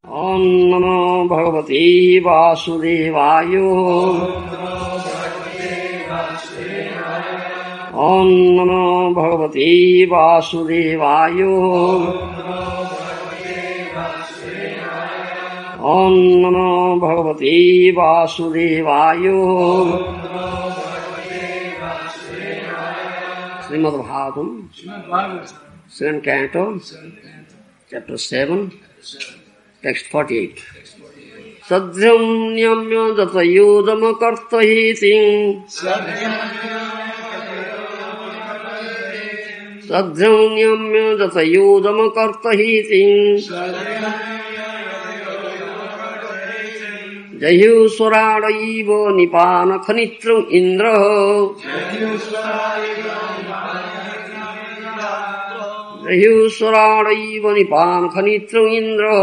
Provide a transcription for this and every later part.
Om Namo Bhagavate Vasudevaya. Om Namo Bhagavate Vasudevaya. Om Namo Bhagavate Vasudevaya. Srimad Bhagavatam, second canto, chapter 7, text 48. Sadhyam nyamya datayudama kartahiting. Sadhyam nyamya datayudama kartahiting. Jayu swaradayiva nipana khanitram indra. Jayu swaradayiva nipana khanitram indra.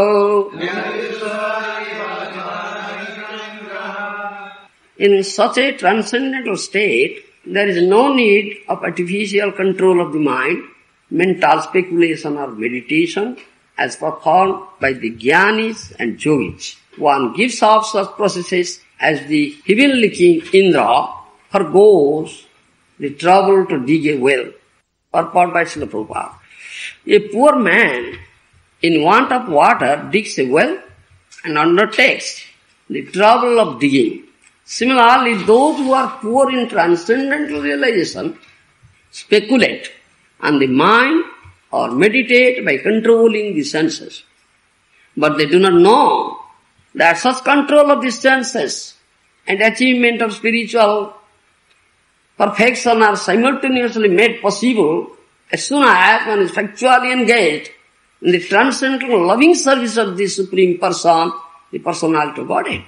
In such a transcendental state, there is no need of artificial control of the mind, mental speculation or meditation as performed by the jnanis and yogis. One gives up such processes as the heavenly king Indra forgoes the trouble to dig a well, purport by Srila Prabhupada. A poor man in want of water digs a well and undertakes the trouble of digging. Similarly, those who are poor in transcendental realization speculate on the mind or meditate by controlling the senses. But they do not know that such control of the senses and achievement of spiritual perfection are simultaneously made possible as soon as one is factually engaged in the transcendental loving service of the Supreme Person, the Personality of Godhead.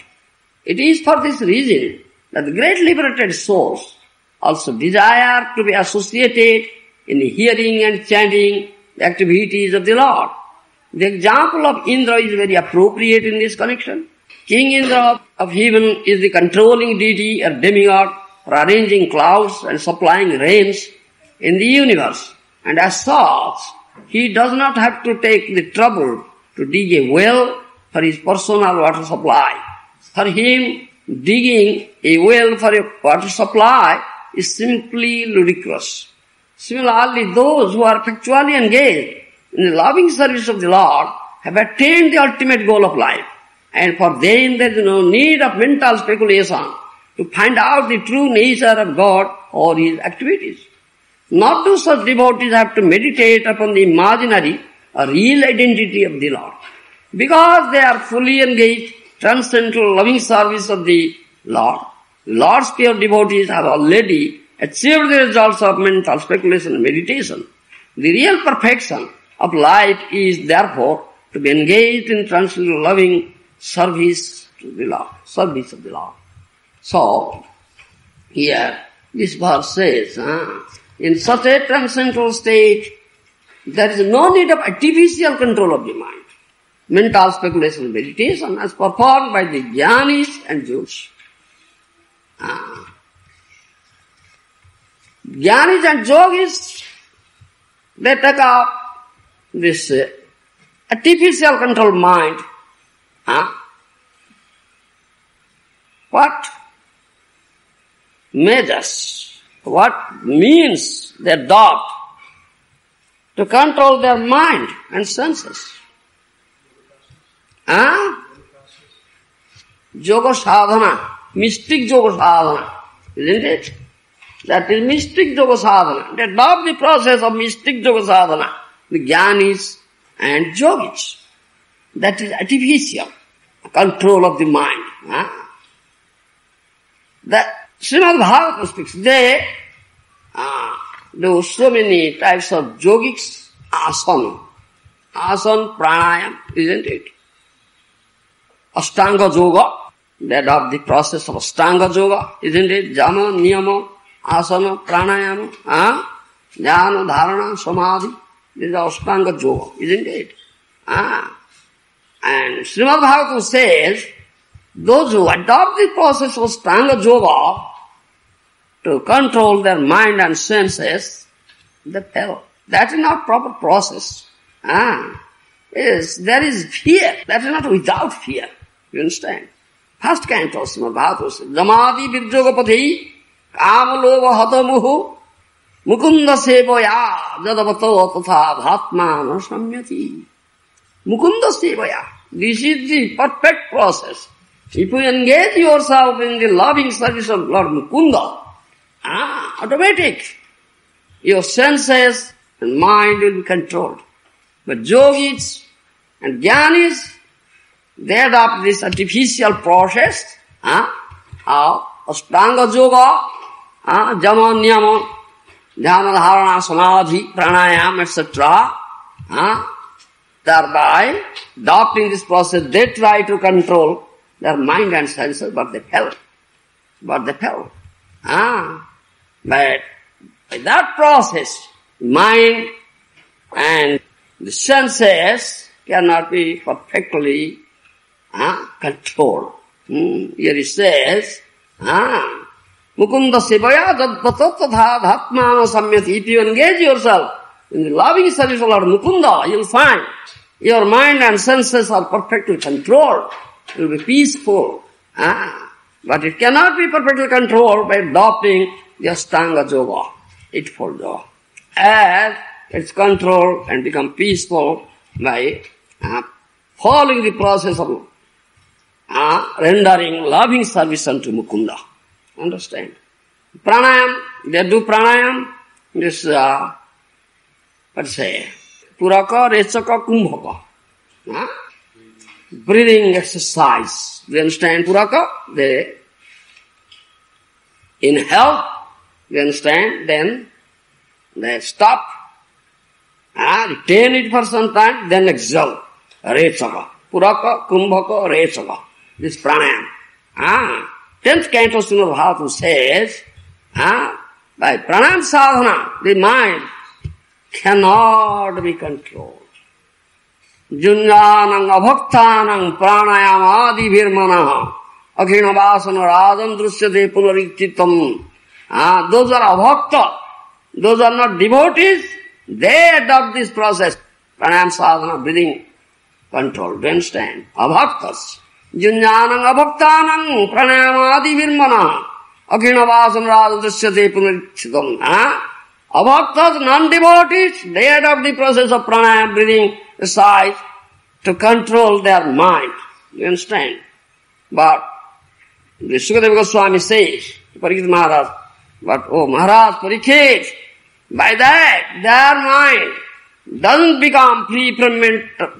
It is for this reason that the great liberated souls also desire to be associated in hearing and chanting the activities of the Lord. The example of Indra is very appropriate in this connection. King Indra of heaven is the controlling deity or demigod for arranging clouds and supplying rains in the universe. And as such, he does not have to take the trouble to dig a well for his personal water supply. For him, digging a well for a water supply is simply ludicrous. Similarly, those who are factually engaged in the loving service of the Lord have attained the ultimate goal of life. And for them there is no need of mental speculation to find out the true nature of God or His activities. Not do such devotees have to meditate upon the imaginary or real identity of the Lord. Because they are fully engaged transcendental loving service of the Lord. Lord's pure devotees have already achieved the results of mental speculation and meditation. The real perfection of life is therefore to be engaged in transcendental loving service to the Lord, service of the Lord. So, here, this verse says, in such a transcendental state, there is no need of artificial control of the mind. Mental speculation and meditation as performed by the jnanis and yogis. Jnanis and yogis, they take up this artificial control mind. What measures, what means they adopt to control their mind and senses? Yoga sadhana, mystic yoga sadhana, isn't it? That is mystic yoga sadhana. They adopt the process of mystic yoga sadhana, the jnanis and yogis. That is artificial control of the mind. That Srimad Bhagavatam speaks, they do so many types of yogics, asana, pranayam, isn't it? Ashtanga yoga, they adopt the process of Ashtanga yoga, isn't it? Jama, niyama, asana, pranayama, jnana, dharana, samadhi, this is Ashtanga yoga, isn't it? And Srimad Bhagavatam says, those who adopt the process of Ashtanga yoga to control their mind and senses, they fail. That is not proper process. A is there is fear. That is not without fear. You understand? First canto, Srimad Bhagavatam says, Jamadi Virjogapati Kamalova Hatamuhu Mukunda Sevaya Jadavato Tatha Bhatmana Samyati. Mukunda Sevaya. This is the perfect process. If you engage yourself in the loving service of Lord Mukunda, automatic, your senses and mind will be controlled. But yogis and jnanis, they adopt this artificial process of Ashtanga Yoga, Jama, Niyama, Dhyana, Dharana, Samadhi, Pranayama, etc. Thereby, adopting this process, they try to control their mind and senses, but they fail. But by that process, mind and the senses cannot be perfectly controlled. Here it says, Mukunda Sevaya Dadvato Tatha Bhatmana Samyati. If you engage yourself in the loving service of Lord Mukunda, you'll find your mind and senses are perfectly controlled. It will be peaceful. But it cannot be perfectly controlled by adopting the Ashtanga Yoga, Eightfold Yoga. As it's controlled and become peaceful by following the process of rendering loving service unto Mukunda. Understand? Pranayam, they do pranayam, this, Puraka, Rechaka, Kumbhaka. Breathing exercise. Do you understand Puraka? They inhale, you understand, then they stop, retain it for some time, then exhale. Rechaka. Puraka, Kumbhaka, Rechaka. This pranayam. 10th canto Srimad Bhagavatam says, by pranayam sadhana, the mind cannot be controlled. Junjanang abhaktanang pranayamadi virmana akhina vasana radam drusyate punarikchitam. Those are abhakta, those are not devotees, they adopt this process. Pranayam sadhana, breathing control. Do you understand? Abhaktas. Junjanang abhaktanang pranayamadi virmana akhina vasana radam drusyate punarikchitam. Abhaktas, non-devotees, they adopt the process of pranayam, breathing exercise to control their mind. You understand? But the Sukadeva Goswami says, Parikshit Maharaj, but Maharaj Parikshit, by that their mind doesn't become free from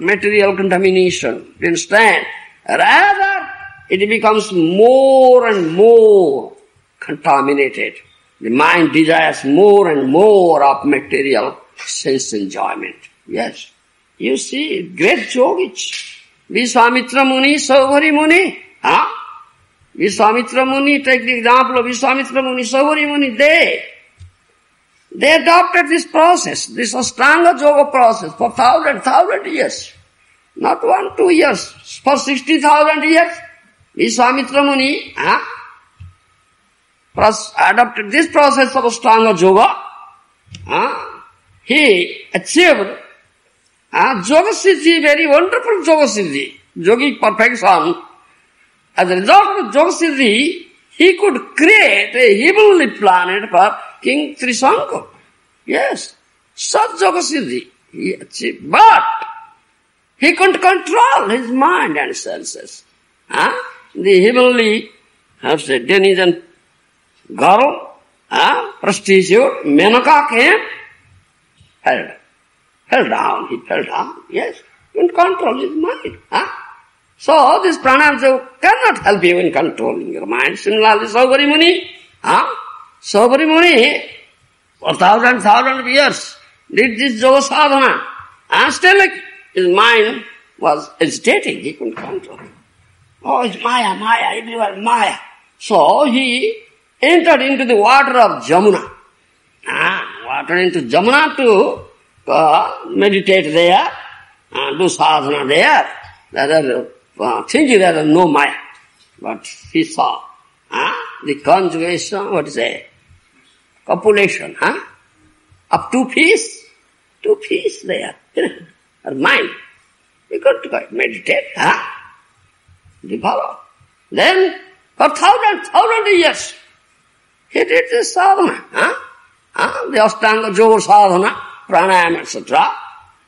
material contamination. You understand? Rather, it becomes more and more contaminated. The mind desires more and more of material sense enjoyment. Yes. You see, great yogis. Vishwamitra Muni, Saubhari Muni. Vishwamitra Muni, take the example of Vishwamitra Muni, Saubhari Muni, they adopted this process, this Ashtanga Yoga process for thousand years. Not 1, 2 years, for 60,000 years. Vishwamitra Muni, adopted this process of Ashtanga Yoga. He achieved Yoga Siddhi, very wonderful Yoga Siddhi, yogic perfection. As a result of Yoga Siddhi, he could create a heavenly planet for King Trisanka. Yes, such Yoga Siddhi he achieved. But he couldn't control his mind and senses. The heavenly, denizen girl, prostitute, Menaka came, fell down, he fell down, yes, couldn't control his mind. So this pranayam cannot help you in controlling your mind. Similarly, Saubhari Muni, Saubhari Muni, for thousand years, did this yoga sadhana, and still his mind was agitating, he couldn't control it. Oh, it's Maya, everywhere Maya. So he entered into the water of Jamuna. Water into Jamuna to meditate there, do sadhana there. There are thinking there is no Maya. But he saw the conjugation, what is it? Copulation, of two peas there. Her mind. He could meditate, huh? Do you follow? Then, for thousand years, he did this sadhana, the Ashtanga Yoga sadhana, pranayama, etc.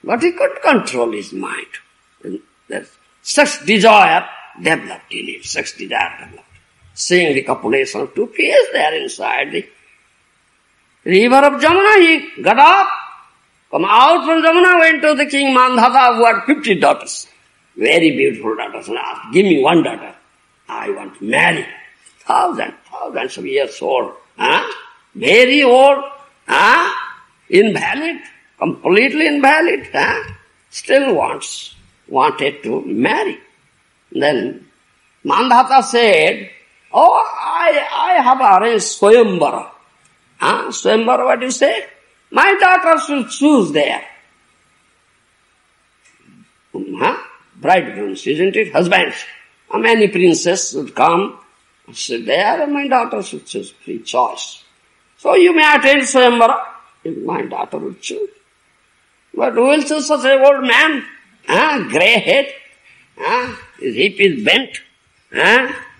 But he couldn't control his mind. Such desire developed in him, such desire developed. Seeing the copulation of two pairs there inside the river of Jamuna, he got up, come out from Jamuna, went to the king Mandhata, who had 50 daughters. Very beautiful daughters, and asked, give me one daughter. I want to marry. Thousands of years old. Very old. Invalid. Completely invalid. Still wanted to marry. Then Mandhata said, I have arranged Swayambara. Swayambara, what do you say? My daughters will choose there. Bridegrooms, isn't it? Husbands. Many princes would come and sit there, and my daughters would choose, free choice. So you may attend Swayambara, if my daughter would choose. But who will choose such an old man? Grey head, his hip is bent,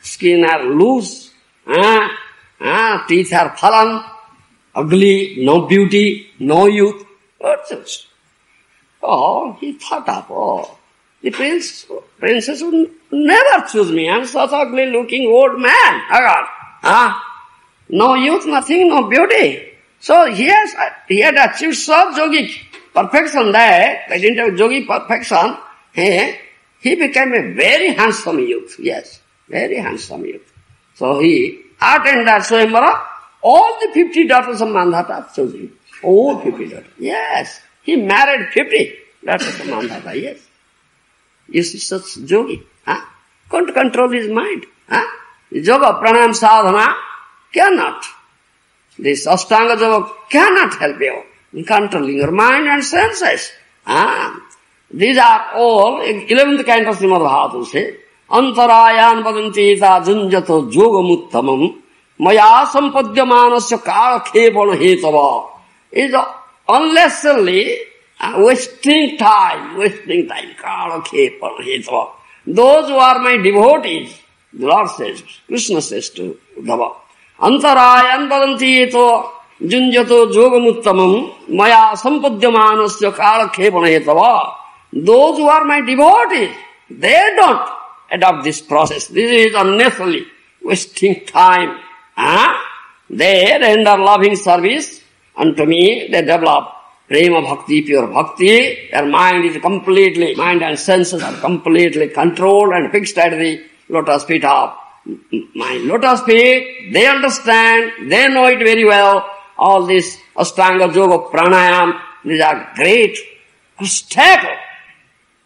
skin are loose, teeth are fallen, ugly, no beauty, no youth. What's it? He thought of, the princess would never choose me. I'm such ugly looking old man. No youth, nothing, no beauty. So he had achieved such yogic perfection that, by dint of yogic perfection, he became a very handsome youth. Yes, very handsome youth. So he attended Swayambara. All the 50 daughters of Mandhata chose him. All 50 daughters. Yes, he married 50 daughters of Mandhata. Yes. You see such yogi. Couldn't control his mind. The yoga, pranayama, sadhana cannot. This Ashtanga yoga cannot help you in controlling your mind and senses. These are all 11th canto Srimad Bhagavatam say, Antarayan vadantita junjato yogamuttamam maya sampadyamanasya kala khepana hetava. Is unnecessarily wasting time, kala khepana hetava. Those who are my devotees, the Lord says, Krishna says to Uddhava, Antarayan vadantita junjato yogamuttamam maya sampadyamanasya kala khepana hetava. Those who are my devotees, they don't adopt this process. This is unnecessarily wasting time. They render loving service unto me. They develop prema bhakti, pure bhakti. Their mind and senses are completely controlled and fixed at the lotus feet of my lotus feet. They understand, they know it very well. All this Ashtanga Yoga, Pranayam, these are great obstacles.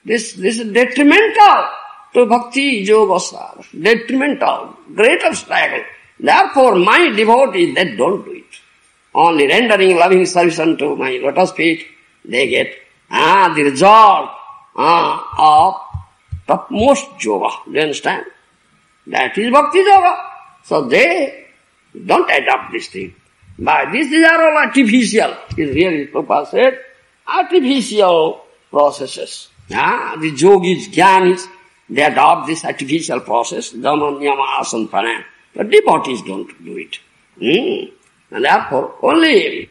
This is detrimental to bhakti yoga sadhana. Detrimental, great obstacle. Therefore, my devotees, they don't do it. Only rendering loving service unto my lotus feet, they get the result of topmost yoga. Do you understand? That is bhakti yoga. So they don't adopt this thing. But these are all artificial. Is really Prabhupada said, artificial processes. The yogis, jnanis, they adopt this artificial process, dhamma, niyama, asana, pranayama. But devotees don't do it. And therefore, only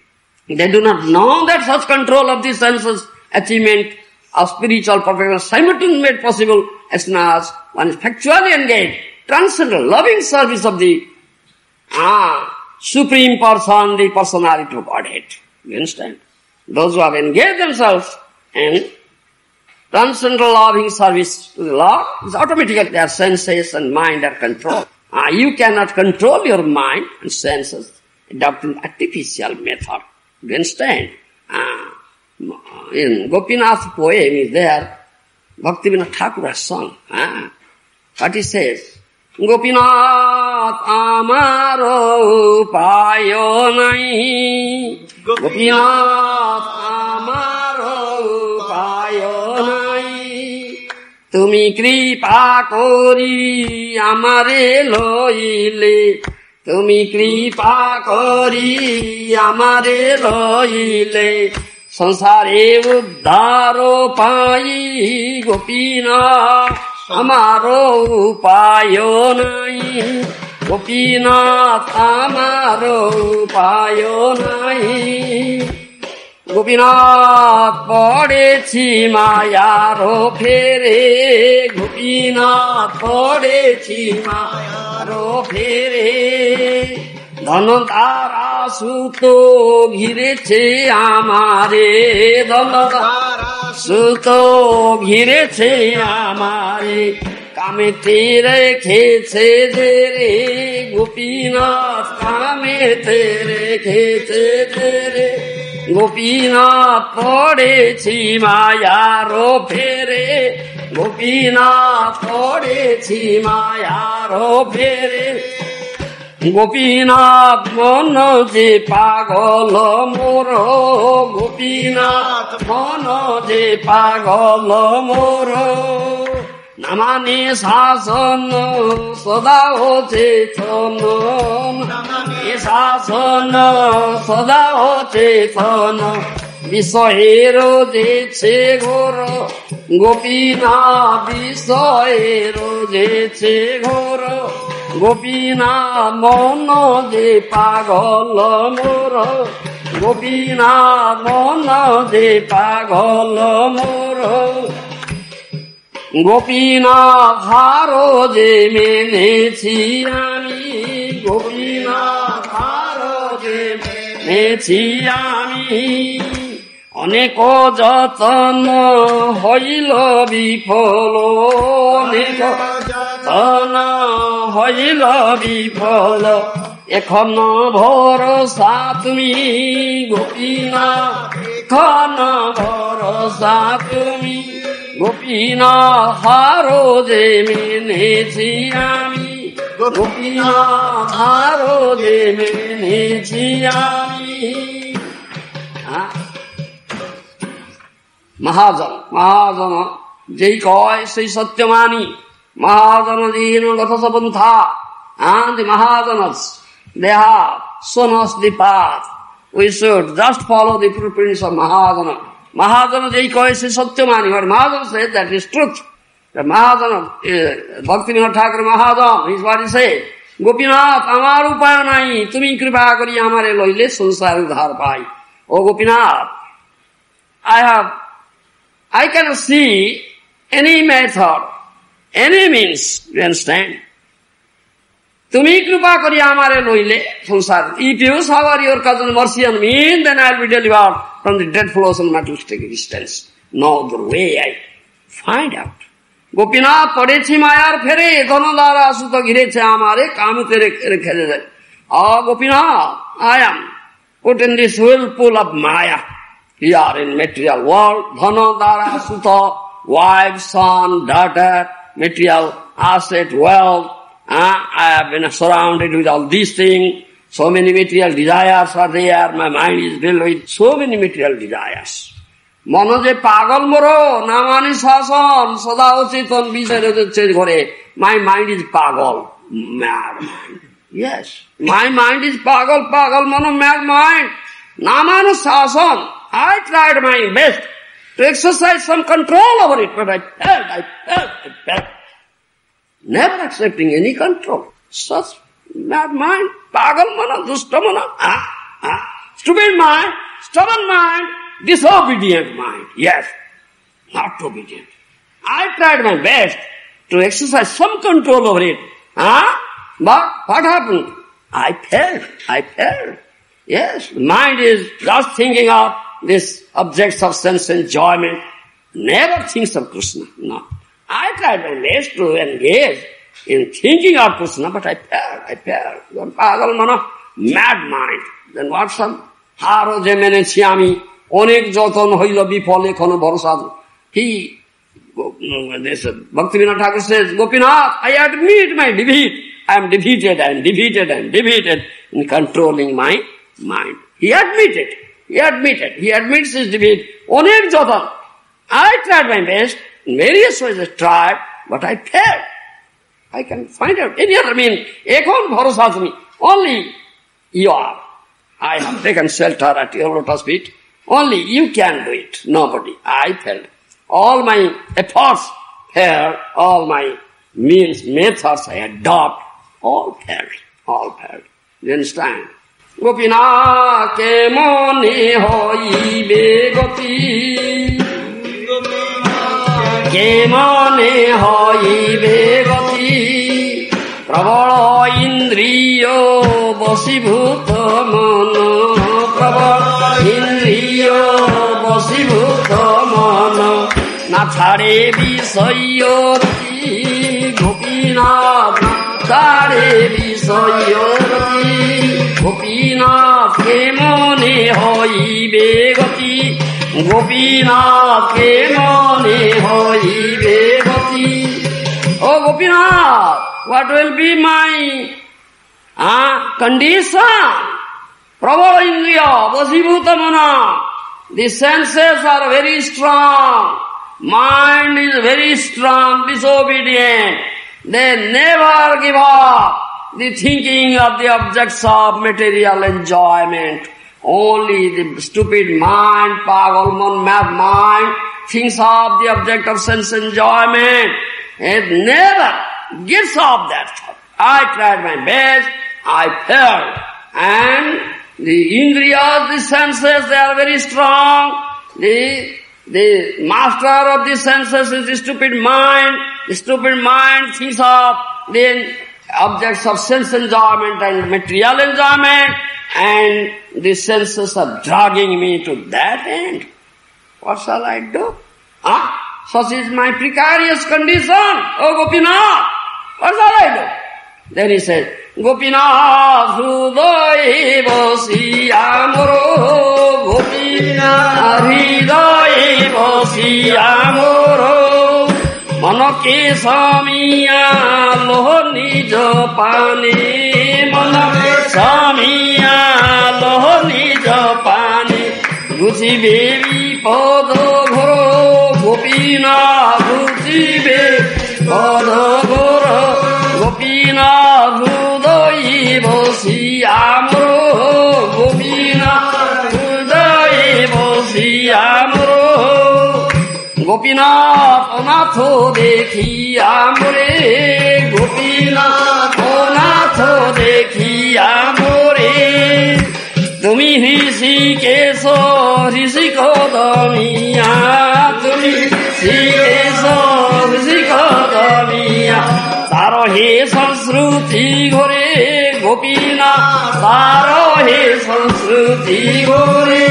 they do not know that such control of the senses, achievement of spiritual perfection, simultaneously made possible as soon as one is factually engaged, transcendental, loving service of the Supreme Person, the personality of Godhead. You understand? Those who have engaged themselves in transcendental loving service to the Lord, is automatically their senses and mind are controlled. You cannot control your mind and senses adopting artificial method. Do you understand? In Gopinath poem is there, Bhaktivinoda Thakur has sung. What he says? Gopinath amaro payo nai. Gopinath amaro payo nai. Tumi kripa kori amare loile. Tumi kripa kori amare loile. संसारे उद्धारो पाई गोपीनाथ हमारो उपायो नहीं, गोपीनाथ हमारो उपायो नहीं। गोपीनाथ पड़ेছি मायारो फेरे, गोपीनाथ पड़ेছি मायारो फेरे। धन तारा सुतो घिरेছে আমারে, ধন তারা সুতো ঘিরেছে আমারে। কামেতে রেখেছে যে রে গোপীনাথ, কামেতে রেখেছে যে রে গোপীনাথ পড়েছি মায়ারো ফেরে, গোপীনাথ পড়েছি মায়ারো ফেরে। গোপীনাথ মন যে পাগল মোর, গোপীনাথ মন যে পাগল মোর। না মানে শাসন সদা হচ্ছে চেতন, শাসন সদা হচ্ছে চেতন। বিষয়ের যেছে ঘোর গোপীনাথ, বিষয়ের যেছে ঘোর গোপীনাথ মন যে পাগল মোর, গোপীনাথ মন যে পাগল মোর। গোপীনাথ হারো যে মেনেছি আমি, গোপীনাথ হারো যে মেনেছি আমি। অনেক যতন হইল বিফল, অনেক যতন হইল বিফল। এখন ভরসা তুমি গোপীনাথ, এখন ভরসা তুমি গোপীনাথ হারো যে মেনেছি আমি, গোপীনাথ হারো যে মেনেছি আমি। মহাজন, মহাজন যেই কয় সেই সত্য মানি। মহাজন দীন গত পন্থা, and the Mahajanas, they have shown us the path. We should just follow the footprints of Mahajana. Mahajana যেই কয় সে সত্য মানি, or Mahajana says that is truth. The Mahajana, Bhaktivinoda Thakur Mahajan, is what he said. Gopinath আমার উপায় নাই, তুমি কৃপা করি আমারে লইলে সংসার উদ্ধার পাই। ও Gopinath, I cannot see any method, any means, you understand? তুমি কৃপা করি আমারে লইলে সংসার। If you shower your cousin mercy on me, then I will be delivered from the dead flows and materialistic existence. No other way I find out. Gopinath পড়েছি মায়ার ফেরে, ধন দ্বারা সুতো ঘিরেছে আমারে, কামিতে রেখে যায়। Gopinath, I am put in this whirlpool of Maya. Here in material world, dhana, dara, sutta, wife, son, daughter, material, asset, wealth. I have been surrounded with all these things. So many material desires are there. My mind is filled with so many material desires. Mano je pagal moro, namani sasan, sada ochetan bisare hocche ghore. My mind is pagal, mad mind. Yes, my mind is pagal, mano, mad mind. Namani sasan. I tried my best to exercise some control over it, but I failed. Never accepting any control. Such mad mind, pagal mana, dusta mana, stupid mind, stubborn mind, disobedient mind. Yes, not obedient. I tried my best to exercise some control over it. But what happened? I failed. Yes, the mind is just thinking of these objects of sense enjoyment, never thinks of Krishna. No. I tried my best to engage in thinking of Krishna, but I failed. Pagal mana, mad mind. Then what's some? Haro je menechi ami, onek joton hoilo bifol ekhono bhorosa. Bhaktivinoda Thakur says, Gopinath, I admit my defeat. I am defeated in controlling my mind. He admits his defeat. Onek joton. I tried my best, in various ways I tried, but I failed. I can find out any other means. Ekhon bhorosa tumi. Only you are. I have taken shelter at your lotus feet. Only you can do it, nobody. I failed. All my efforts failed, all my means, methods I adopt, all failed. You understand? Gopina ke mone hoibe goti, ke mone hoibe goti, prabala indriyo basibhuta mana, prabala indriyo basibhuta mana, na chhade visayoti gopinath, na chhade visayoti Gopinath ke mone hoibe gati, Gopinath ke mone hoibe gati. Oh Gopinath, what will be my condition? Prabhala indriya, vasibhuta mana. The senses are very strong. Mind is very strong, disobedient. They never give up the thinking of the objects of material enjoyment. Only the stupid mind, pagal mad mind, thinks of the object of sense enjoyment. It never gives up that thought. I tried my best, I failed. And the indriyas, the senses, they are very strong. The master of the senses is the stupid mind. The stupid mind thinks of the objects of sense enjoyment and material enjoyment, and the senses are dragging me to that end. What shall I do? Such is my precarious condition. Oh Gopinath, what shall I do? Then he said, Gopinath hridaye vasiyamoro, Gopinath hridaye vasiyamoro, Manake samiya loh nij pani, Manake samiya loh nij pani, Gusibe vipada ghoro, Gopinath gusibe vipada ghoro, Gopinath hridaye vasiyamoro, Gopinath hridaye vasiyamoro. Gopinath anatho dekhiya more, Gopinath anatho dekhiya more, tumi hrishikeso hrishikadamiya, tumi hrishikeso hrishikadamiya, taro he sanskruti ghore, Gopinath taro he sanskruti ghore,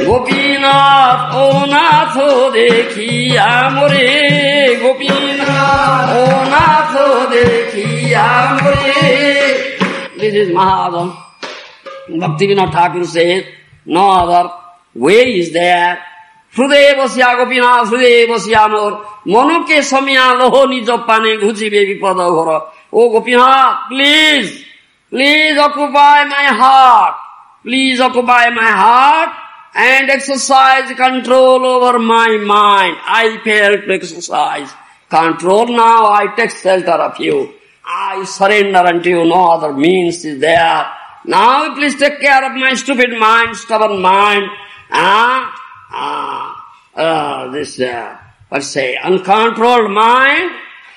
Gopinath anatho dekhiya more, Gopinath anatho dekhiya more. This is Mahadam. Bhaktivinoda Thakur says, no other way is there. Hridaye vasya Gopinath, hridaye vasya more, monoke samya loho nijapane ghujibe vipada ghora. Oh Gopinath, please occupy my heart. Please occupy my heart and exercise control over my mind. I failed to exercise control. Now I take shelter of you. I surrender unto you. No other means is there. Now please take care of my stupid mind, stubborn mind. Uncontrolled mind.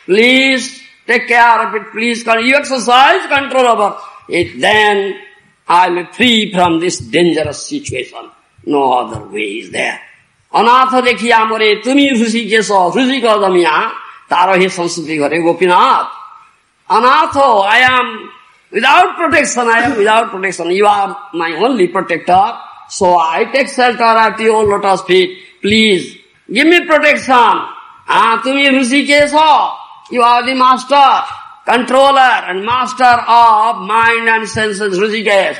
Please take care of it. Please, you exercise control over it. Then I will be free from this dangerous situation. No other way is there. Anatha dekhiya more, tumi hrishikeso hrishikadamiya, taro he sanskruti ghore, Gopinath. Anatho, I am without protection. You are my only protector. So I take shelter at your lotus feet. Please, give me protection. Tumi hrishikeso, you are the master, controller and master of mind and senses, Hrishikesh.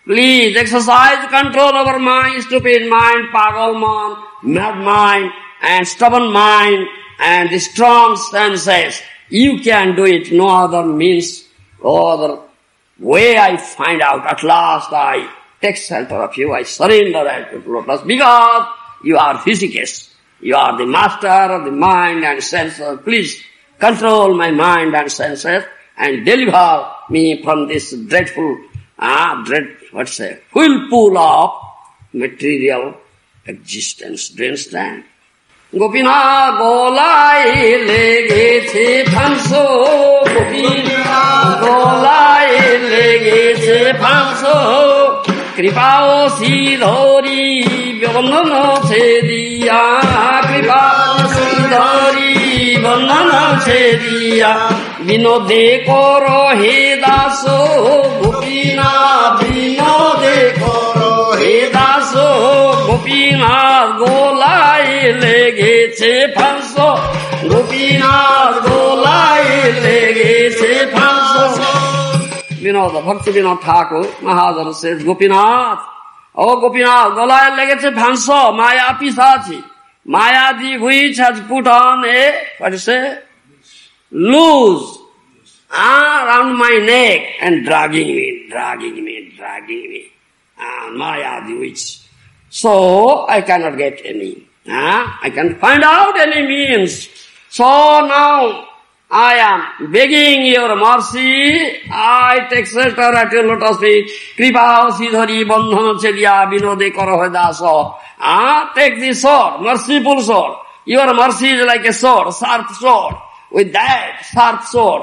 Please exercise control over my stupid mind, pagal mind, mad mind, and stubborn mind, and the strong senses. You can do it, no other means, no other way I find out. At last I take shelter of you, I surrender at your lotus, because you are Hrishikesh. You are the master of the mind and senses. Please control my mind and senses and deliver me from this dreadful, whirlpool of material existence. Do you understand? Gopinath golai legeche phanso, Gopinath golai legeche phanso, kripao sidhori bandhana chediya, kripao sidhori bandhana chediya, vinode koro he daso, Gopinath vinode koro he daso, Gopinath golai legeche phanso, Gopinath golai legeche phanso. Vinod, Bhakti Vinod Thakur Mahajan says, Gopinath, oh Gopinath, golai legeche phanso, Maya pisachi, Maya di which has put on a, what do you say, loose around my neck and dragging me. Maya the witch. So I cannot get any. I can find out any means. So now I am begging your mercy. I take shelter at your lotus feet. Kripa sidhari bandhana chediya vinode karo daso. Take this sword, merciful sword. Your mercy is like a sword, sharp sword. With that sharp sword,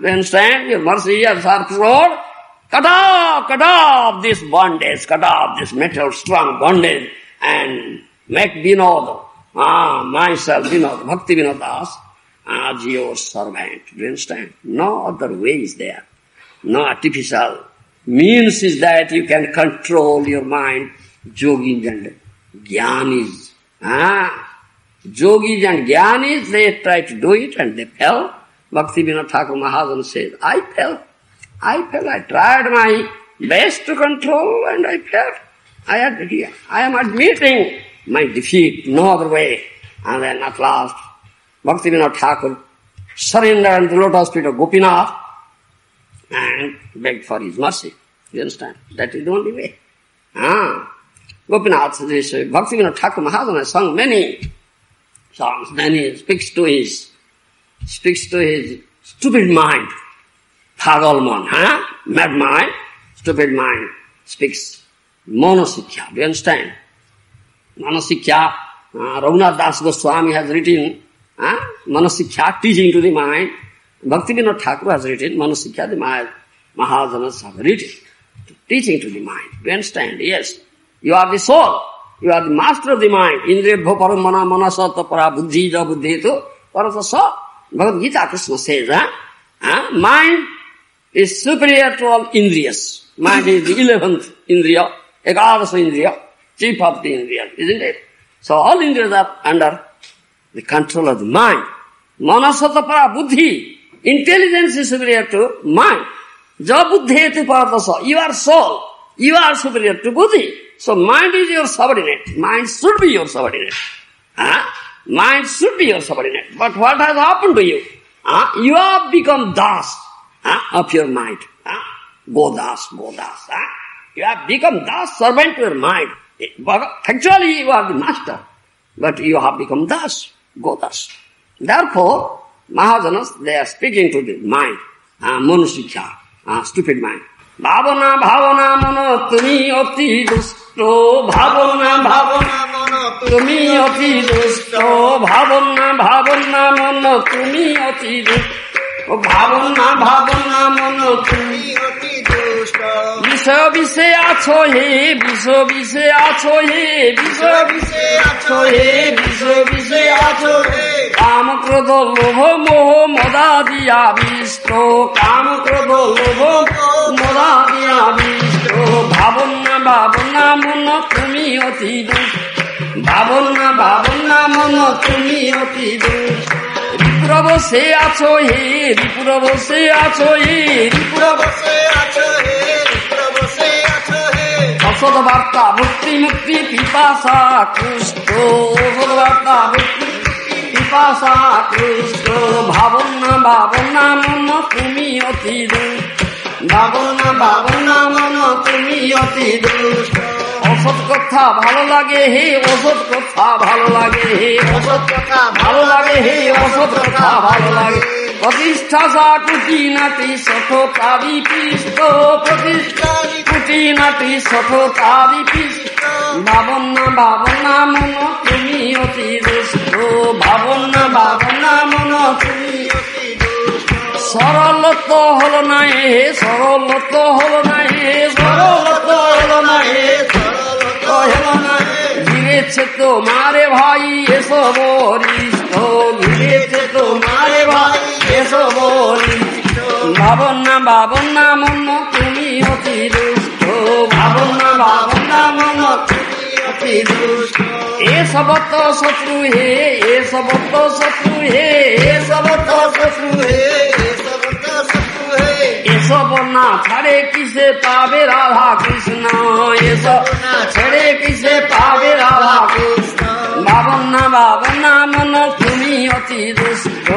you understand? Your mercy is sharp sword. Cut off this bondage, cut off this metal strong bondage, and make Vinod, myself, Vinod, Bhakti Vinod Das, as your servant. Do you understand? No other way is there. No artificial means is that you can control your mind. Yogis and Jnanis. Yogis and Jnanis, they try to do it and they fell. Bhakti Vinod Thakur Mahajan says, I fell. I tried my best to control and I fell. I am admitting my defeat, no other way. And then at last, Bhakti Vinod Thakur surrendered the lotus feet of Gopinath and begged for his mercy. You understand? That is the only way. Gopinath, this Bhakti Vinod Thakur Mahajan has sung many songs. Then he speaks to his stupid mind. Pagalman, mad mind, stupid mind, speaks Manasikhya. Do you understand? Manasikhya, Raghunath Das Goswami has written Manasikhya, teaching to the mind. Bhakti Vinod Thakur has written Manasikhya, the Mahajanas have written, teaching to the mind. Do you understand? Yes. You are the soul. You are the master of the mind. Indriyabhyo paramana manasata para buddhi ja buddhetu parasasa. Bhagavad Gita Krishna says, mind is superior to all indriyas. Mind is the 11th indriya, ekadasa indriya, chief of the indriya, isn't it? So all indriyas are under the control of the mind. Manasata para buddhi, intelligence is superior to mind. Ja buddhetu paradasa, you are soul, you are superior to buddhi. So mind is your subordinate, mind should be your subordinate. Mind should be your subordinate. But what has happened to you? You have become das of your mind. Godas. You have become das, servant to your mind. Actually, you are the master, but you have become das, godas. Therefore, Mahajanas, they are speaking to the mind, Manasikhya, stupid mind. Bhavana mano tumi ati dusto, bhavana mano tumi ati dusto, bhavana mano tumi ati dusto. Bhavana mano tumi ati dusto. Vise acho he, vise acho he. Kama krodha lobha moha madadi avisto, kama krodha lobha madadi avisto. Bhavana mano tumi ati dusto. Bhavana mano tumi ati dusto. Ripurava se acho he, ripurava se acho he, ripurava se acho he, ripurava se acho he. Asada varta mukti pipasa kusto, asada varta mukti pipasa kusto. Bhavana mano tumi ati dusto. Bhavana mano tumi ati dusto. অসৎ কথা ভালো লাগে হে, অসৎ কথা ভালো লাগে হে, অসৎ কথা ভালো লাগে হে, অসৎ কথা ভালো লাগে। প্রতিষ্ঠা সা কুটি নাটি সঠতারি পিষ্ট, প্রতিষ্ঠা কুটি নাটি সঠতারি পিষ্ট। ভাবনা ভাবনা মন তুমি অতি দুষ্ট, ভাবনা ভাবনা মন তুমি অতি দুষ্ট। সরল তো হলো না হে, সরল তো হলো না হে, সরল তো হলো না হে, সরল তো হলো না হে। ঘিরেছে তোমারে ভাই এসব অরিষ্ট, ঘিরেছে তোমারে ভাই এসব অরিষ্ট। ভাবনা ভাবনা মন তুমি অতি দুষ্ট, ভাবনা ভাবনা মন তুমি অতি দুষ্ট। এসব তো শত্রু হে, এসব তো শত্রু হে, এসব তো শত্রু হে, এসব তো শত্রু হে। এসব না ছাড়ে কিসে পাবে রাধা কৃষ্ণ, এসব না ছেড়ে কিসে পাবে রাধা কৃষ্ণ। ভাবনা ভাবনা মন তুমি অতি দুষ্ট,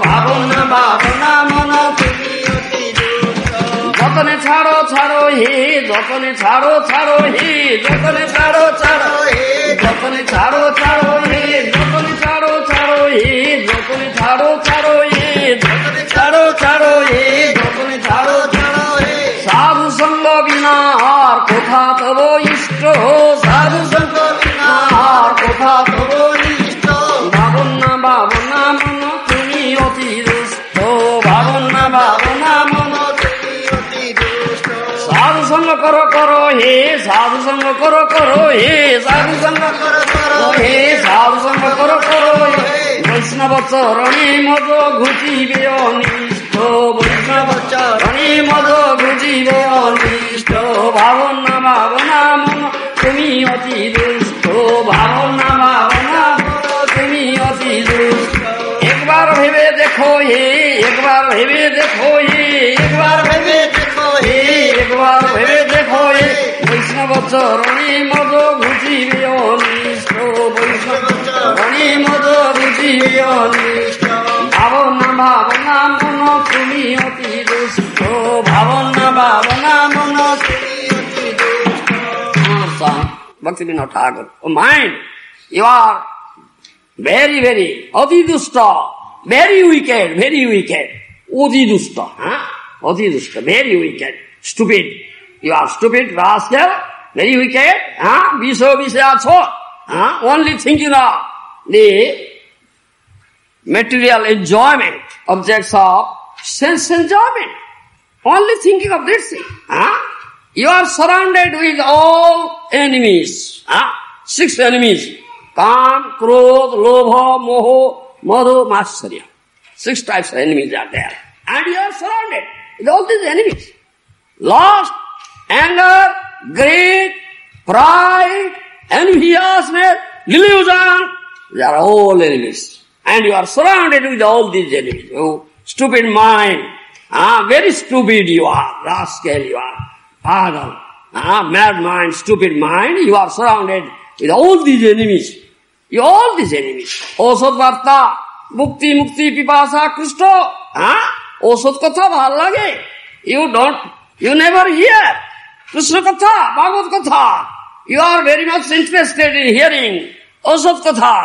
ভাবনা ভাবনা মন তুমি অতি দুষ্ট। যতনে ছাড়ো ছাড়ো হে, যতনে ছাড়ো ছাড়ো হে, যতনে ছাড়ো ছাড়ো হে, যতনে ছাড়ো ছাড়ো হে, যতনে ছাড়ো ছাড়ো হে, যতনে ছাড়ো ছাড়ো হে, যতনে ছাড়ো ছাড়ো হে, যতনে ছাড়ো ছাড়ো হে। সাধু সঙ্গ বিনা আর কোথা তব ইষ্ট, সাধু সঙ্গ বিনা আর কোথা তব ইষ্ট। ভাবনা ভাবনা মন তুমি অতি দুষ্ট, ভাবনা ভাবনা মন তুমি অতি দুষ্ট। সাধু সঙ্গ করো করো হে, সাধু সঙ্গ করো করো হে, সাধু সঙ্গ করো করো হে, সাধু সঙ্গ করো করো হে। বৈষ্ণব চরণে মদ ঘুচিবে অনিষ্ট, বৈষ্ণব চরণে মদ ঘুচিবে অনিষ্ট। ভাবনা ভাবনা মন তুমি অতি দুষ্ট, ভাবনা ভাবনা মন তুমি অতি দুষ্ট। একবার ভেবে দেখো হে, একবার ভেবে দেখো হে, একবার ভেবে দেখো হে, একবার ভেবে দেখো হে। বৈষ্ণব চরণে মদ ঘুচিবে অনিষ্ট, বৈষ্ণব চরণে মদ ঘুচিবে অনিষ্ট। ভাবনা ভাবনা মন তুমি অতি দুষ্ট, ভাবনা ভাবনা মন তুমি অতি দুষ্ট। Bhaktivinoda Thakur, oh mind, you are very, very অতি দুষ্ট, very wicked, very wicked. অতি দুষ্ট, অতি দুষ্ট, very wicked, stupid. You are stupid, rascal, very wicked. বিষে আছো, only thinking of the material enjoyment, objects of sense enjoyment. Only thinking of this thing. You are surrounded with all enemies. 6 enemies. Kam, Krodh, Lobha, Moho, Madho, Matsarya. 6 types of enemies are there. And you are surrounded with all these enemies. Lust, anger, greed, pride, enviousness, delusion. They are all enemies. And you are surrounded with all these enemies. Oh, stupid mind. Very stupid you are. Rascal you are. Pagal. Mad mind, stupid mind. You are surrounded with all these enemies. You all these enemies. Osod varta, mukti, mukti, pipasa, Krishna. Osod katha bhal lage. You never hear Krishna katha, Bhagavad katha. You are very much interested in hearing Osod katha.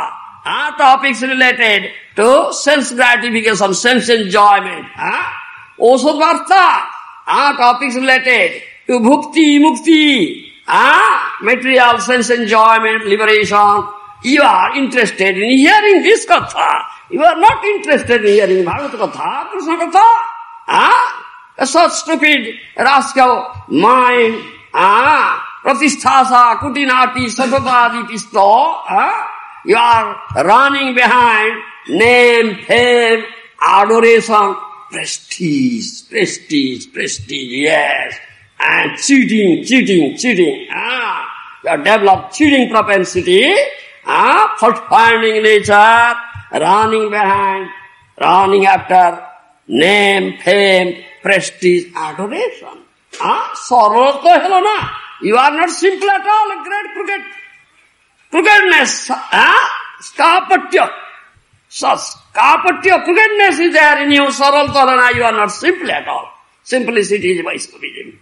Topics related to sense gratification, sense enjoyment. Osod varta, topics related to bhukti, mukti, material sense enjoyment, liberation. You are interested in hearing this katha. You are not interested in hearing Bhagavad katha, Krishna katha. Such stupid rascal mind. Pratisthasa, kutinati, satapadi pisto. You are running behind name, fame, adoration, prestige, prestige, prestige, yes. And cheating. You have developed cheating propensity, fault-finding nature, running after name, fame, prestige, adoration. Sorrow to hell na. You are not simple at all, a great crookedness, skapatya. Skapatya, crookedness is there in you, sorrow to hell na. You are not simple at all. Simplicity is Vaishnavism.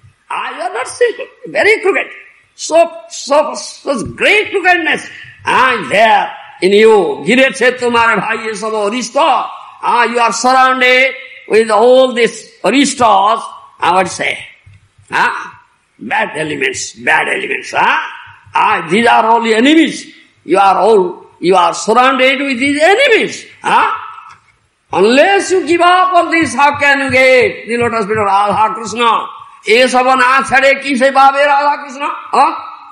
You are not simple, very crooked. Such great crookedness is there in you. Gireche tumhare bhai ye sab arishta. You are surrounded with all these aristas, I would say. Bad elements. These are all enemies. You are surrounded with these enemies. Unless you give up on this, how can you get the lotus feet of Radha Krishna? ये सब ना छड़े किसे पावे Radha Krishna?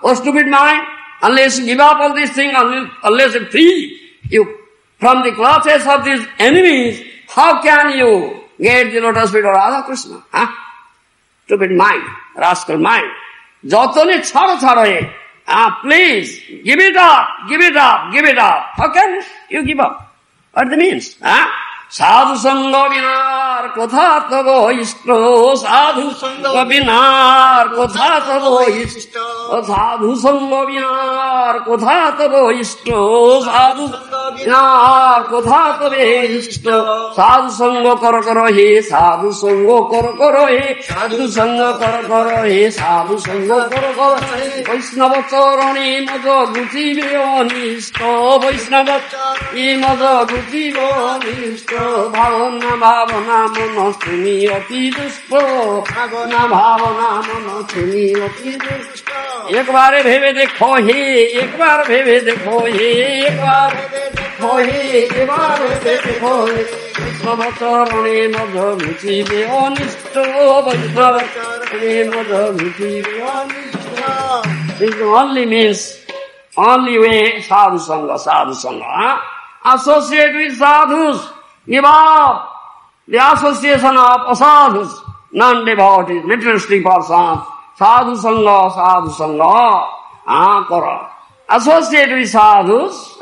Oh stupid mind! Unless you give up all these things, unless you free you from the clutches of these enemies, how can you get the lotus feet of Radha Krishna? Stupid mind, rascal mind. Jotone chharo ye. Please give it up, give it up, give it up. How can you give up? What the means? Sadhu sangha vinar kotha tavo ishto. Sadhu sangha vinar kotha tavo ishto. Sadhu sangha vinar kotha tavo ishto. Sadhu vinar kotha tavo ishto. Sadhu sangha karo he. Sadhu sangha karo he. Sadhu sangha karo he. Sadhu sangha karo he. Vaishnava charani maja guti vyonishto. Vaishnava charani maja guti vyonishto. भावना भावना मन सुनी अति दुष्ट भावना भावना मन सुनी अति दुष्ट एक बार भेवे देखो हे एक बार भेवे देखो हे एक बार देखो हे एक बार देखो हे वैष्णव चरणे मज भुचिबे अनिष्ट वैष्णव चरणे मज भुचिबे अनिष्ट This only means only way sadhu sangha associate with sadhus. Give up the association of asadhus, non-devotees, materialistic persons. Sadhu sangha, kara. Associate with sadhus,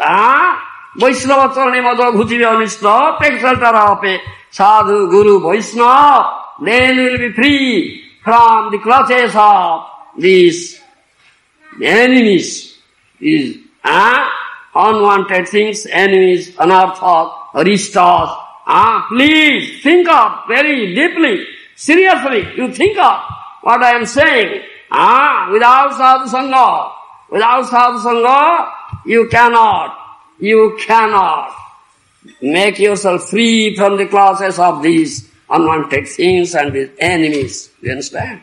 Vaishnava charane madha bhujive anishta, take shelter of a sadhu, guru, Vaishnava, then you will be free from the clutches of these enemies, these unwanted things, enemies, anarthas, aristas. Please think of very deeply, seriously. You think of what I am saying. Without sadhu sangha, you cannot make yourself free from the clutches of these unwanted things and these enemies. You understand?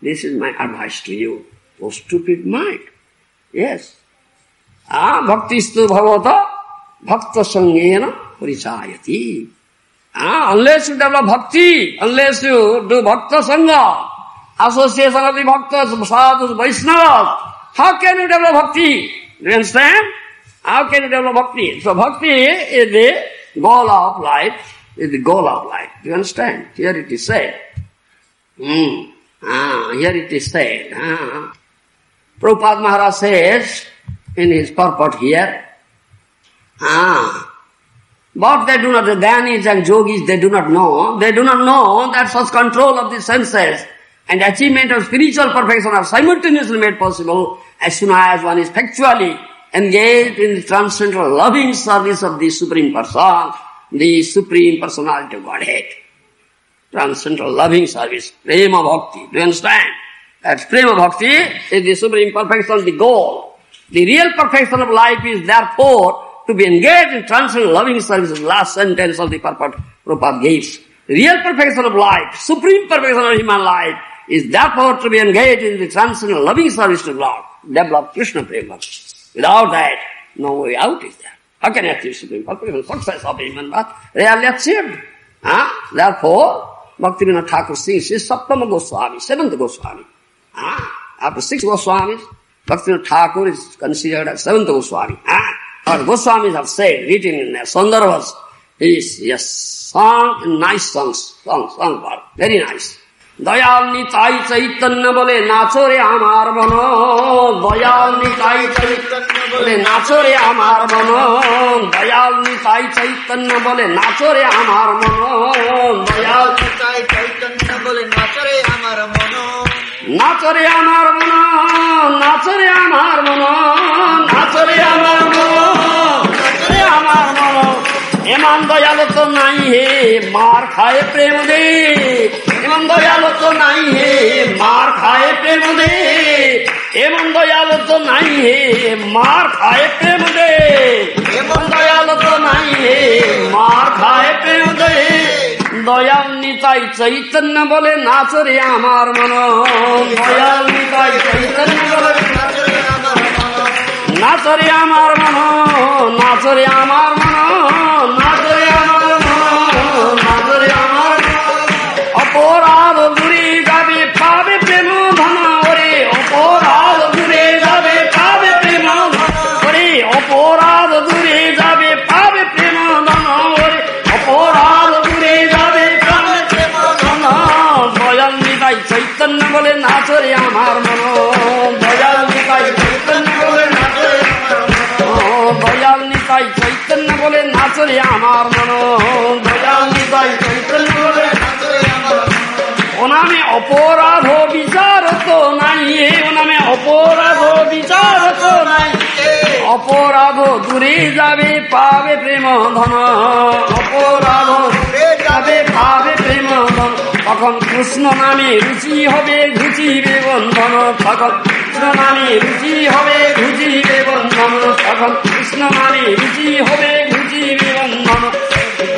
This is my advice to you. Oh stupid mind. Yes. Bhaktistu bhavata bhakta sangena parichayati. Unless you develop bhakti, unless you do bhakta sangha, association of the bhaktas, sadhus, Vaishnavas, how can you develop bhakti? Do you understand? How can you develop bhakti? So bhakti is the goal of life, is the goal of life. Do you understand? Here it is said. Here it is said. Prabhupada Maharaj says in his purport here, but they do not, the Dhyanis and Yogis, they do not know that such control of the senses and achievement of spiritual perfection are simultaneously made possible as soon as one is factually engaged in the transcendental loving service of the Supreme Person, the Supreme Personality of Godhead. Transcendental loving service, Prema Bhakti. Do you understand? That Prema Bhakti is the Supreme Perfection, the goal. The real perfection of life is therefore to be engaged in transcendental loving service, the last sentence of the purport Prabhupada gives. The real perfection of life, supreme perfection of human life, is therefore to be engaged in the transcendental loving service to God. Develop Krishna Prema. Without that, no way out is there. How can you achieve supreme perfection? Success of human life rarely achieved. Therefore, Bhaktivinoda Thakur sings his Saptama Goswami, seventh Goswami. After 6 Goswamis, Bhaktivinoda Thakur is considered as seventh Goswami. Our Goswamis have said, written in their Sandarbhas, yes, song, nice songs, very nice. Dayal nitai chaitanya bole nacho re amar bano. Dayal nitai chaitanya bole nacho re amar bano. Dayal nitai chaitanya bole nacho re amar bano. Dayal nitai chaitanya bole nacho re amar bano. Nacho re amar bano. Nacho re amar bano. Nacho re amar bano. Nacho re amar bano. एमान दयाल तो नहीं है मार खाए प्रेम दे एमान दयाल तो नहीं है मार खाए प्रेम दे एमान दयाल तो नहीं है मार खाए प्रेम दे एमान दयाल तो नहीं है मार खाए प्रेम दे दयाल निताई चैतन्य बोले नाच रे आमार मन दयाल निताई चैतन्य बोले नाच रे आमार নাচরে আমার মন, নাচরে আমার মন, নাচরে আমার মন, নাচরে আমার অপরাধ দূরে যাবে পাবে প্রেম ধন ওরে, অপরাধ দূরে যাবে পাবে প্রেম ধন ওরে, অপরাধ দূরে যাবে পাবে প্রেম ধন ওরে, অপরাধ দূরে যাবে পাবে প্রেম ধন। দয়াল নিতাই চৈতন্য বলে নাচরে আমার মন, দয়াল নিতাই চৈতন্য বলে নাচরে আমার মন, দয়াল নিতাই চৈতন্য বলে নাচরে আমার মন, দয়াল নিতাই চৈতন্য বলে ও নামে অপরাধ বিচার তো নাই, ও নামে অপরাধ বিচার তো নাই, অপরাধ দূরে যাবে পাবে প্রেম ধন, অপরাধ দূরে যাবে পাবে প্রেম ধন। তখন কৃষ্ণ নামে রুচি হবে ঘুচিবে বন্ধন, তখন কৃষ্ণ নামে রুচি হবে ঘুচিবে বন্ধন, তখন কৃষ্ণ নামে রুচি হবে ঘুচিবে বন্ধন,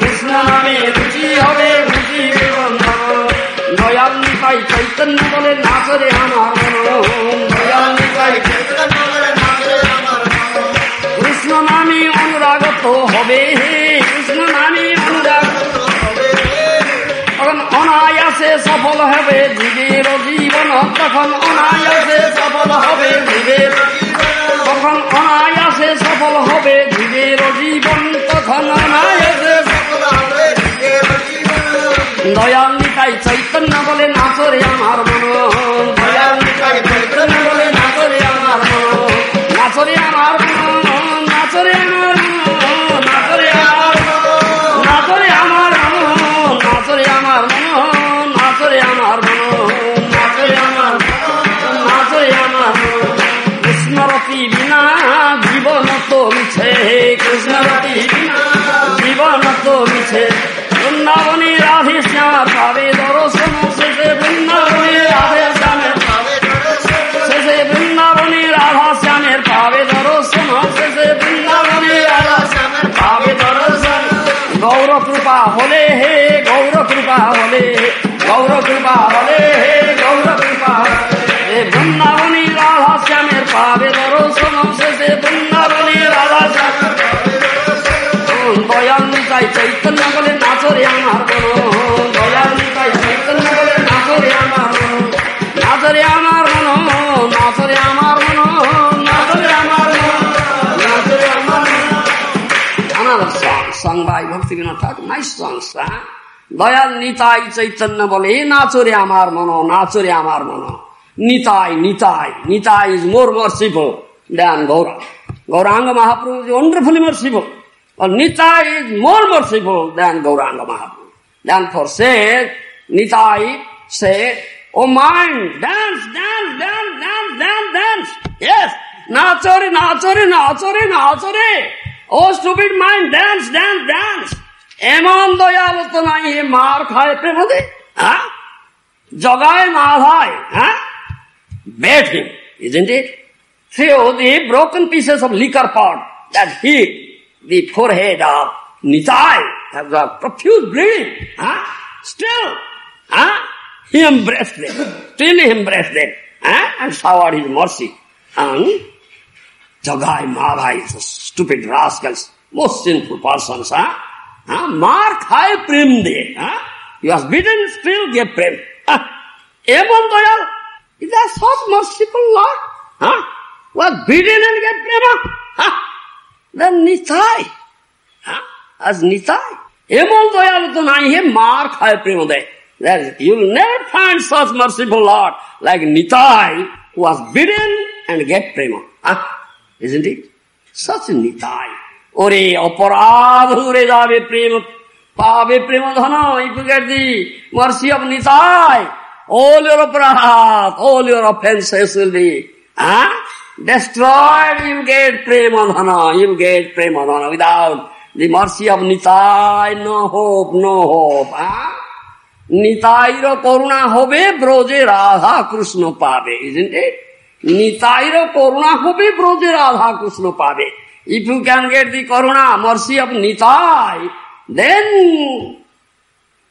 কৃষ্ণ নামে রুচি হবে ঘুচিবে বন্ধন। দয়াল নিতাই চৈতন্য বলে নাচরে আমার মন, দয়াল নিতাই চৈতন্য বলে নাচরে আমার মন। কৃষ্ণ নামে অনুরাগত হবে, কৃষ্ণ নামে অনুরাগত হবে, তখন অনায়াসে সফল হবে জীবের জীবন, তখন অনায়াসে সফল হবে জীবের জীবন, তখন অনায়াসে সফল হবে জীবের জীবন, তখন অনায়াসে সফল হবে জীবের জীবন। দয়াল নিতাই চৈতন্য বলে নাচরে আমার মন, দয়াল নিতাই চৈতন্য বলে নাচরে আমার মন, নাচরে আমার মন, নাচরে আমার মন, নাচরে আমার মন, নাচরে আমার মন, নাচরে আমার মন, নাচরে আমার মন, নাচরে আমার মন, নাচরে আমার মন। কৃষ্ণরতি বিনা জীবন তো মিছে, কৃষ্ণরতি বিনা জীবন তো মিছে, বৃন্দাবনী রাধে শ্যাম পাবে দর্শন শেষে, বৃন্দাবনী রাধে শ্যামের পাবে দর্শন শেষে, বৃন্দাবনী রাধা শ্যামের পাবে দর্শন শেষে, বৃন্দাবনী রাধা শ্যামের পাবে দর্শন। গৌর কৃপা হলে হে, গৌর কৃপা হলে, গৌর কৃপা হলে হে, গৌর কৃপা হে, বৃন্দাবনী রাধা শ্যামের পাবে দর্শন শেষে, বৃন্দাবনী রাধা শ্যামের পাবে দর্শন। দয়াল নিতাই চৈতন্য বলে নাচরে আমার মন, দয়াল নিতাই চৈতন্য বলে নাচরে আমার মন, নাচরে আমার মন, নাচরে আমার মন, নাচরে আমার মন, নাচরে আমার মন। Another song sung by Bhaktivinoda Thakur, nice songs. Dayal Nitai Chaitanya বলে নাচরে আমার মন, নাচরে আমার মন। Nitai, Nitai, Nitai is more merciful than Gauranga. Gauranga Mahaprabhu is wonderfully merciful. But Nitai is more merciful than Gauranga Mahaprabhu. Therefore said, Nitai said, oh mind, dance, dance, dance, dance, dance, dance. Yes, nachore, nachore, nachore, nachore. Oh stupid mind, dance, dance, dance. এমন দয়াল তো নাই হে মার খায় প্রেমদে, হ্যাঁ, জগায় মাধায়, হ্যাঁ, bet him, isn't it? Through the broken pieces of liquor pot that hit the forehead of Nitai, has got profuse bleeding. Huh? Still, he embraced them. Still he embraced them, and showered his mercy. And Jagai Madhai, stupid rascals, most sinful persons. Mar khai prem de. He was beaten, still gave prem. Evan Dayal, is that such merciful Lord? Was beaten and gave prema? Then Nitai, as Nitai, এমন দয়াল তো নাই হে মার খায় প্রেম দেয়। You will never find such merciful Lord like Nitai, who was beaten and gave prema. Isn't it? Such Nitai. ওরে অপরাধ দূরে যাবে প্রেম পাবে প্রেম ধন। If you get the mercy of Nitai, all your aparadh, all your offenses will be destroyed. You get prema dhana, you get prema dhana. Without the mercy of Nitai, no hope, no hope. নিতাইর করুণা হবে ব্রজে রাধা কৃষ্ণ পাবে, isn't it? নিতাইর করুণা হবে ব্রজে রাধা কৃষ্ণ পাবে। If you can get the Karuna, mercy of Nitai, then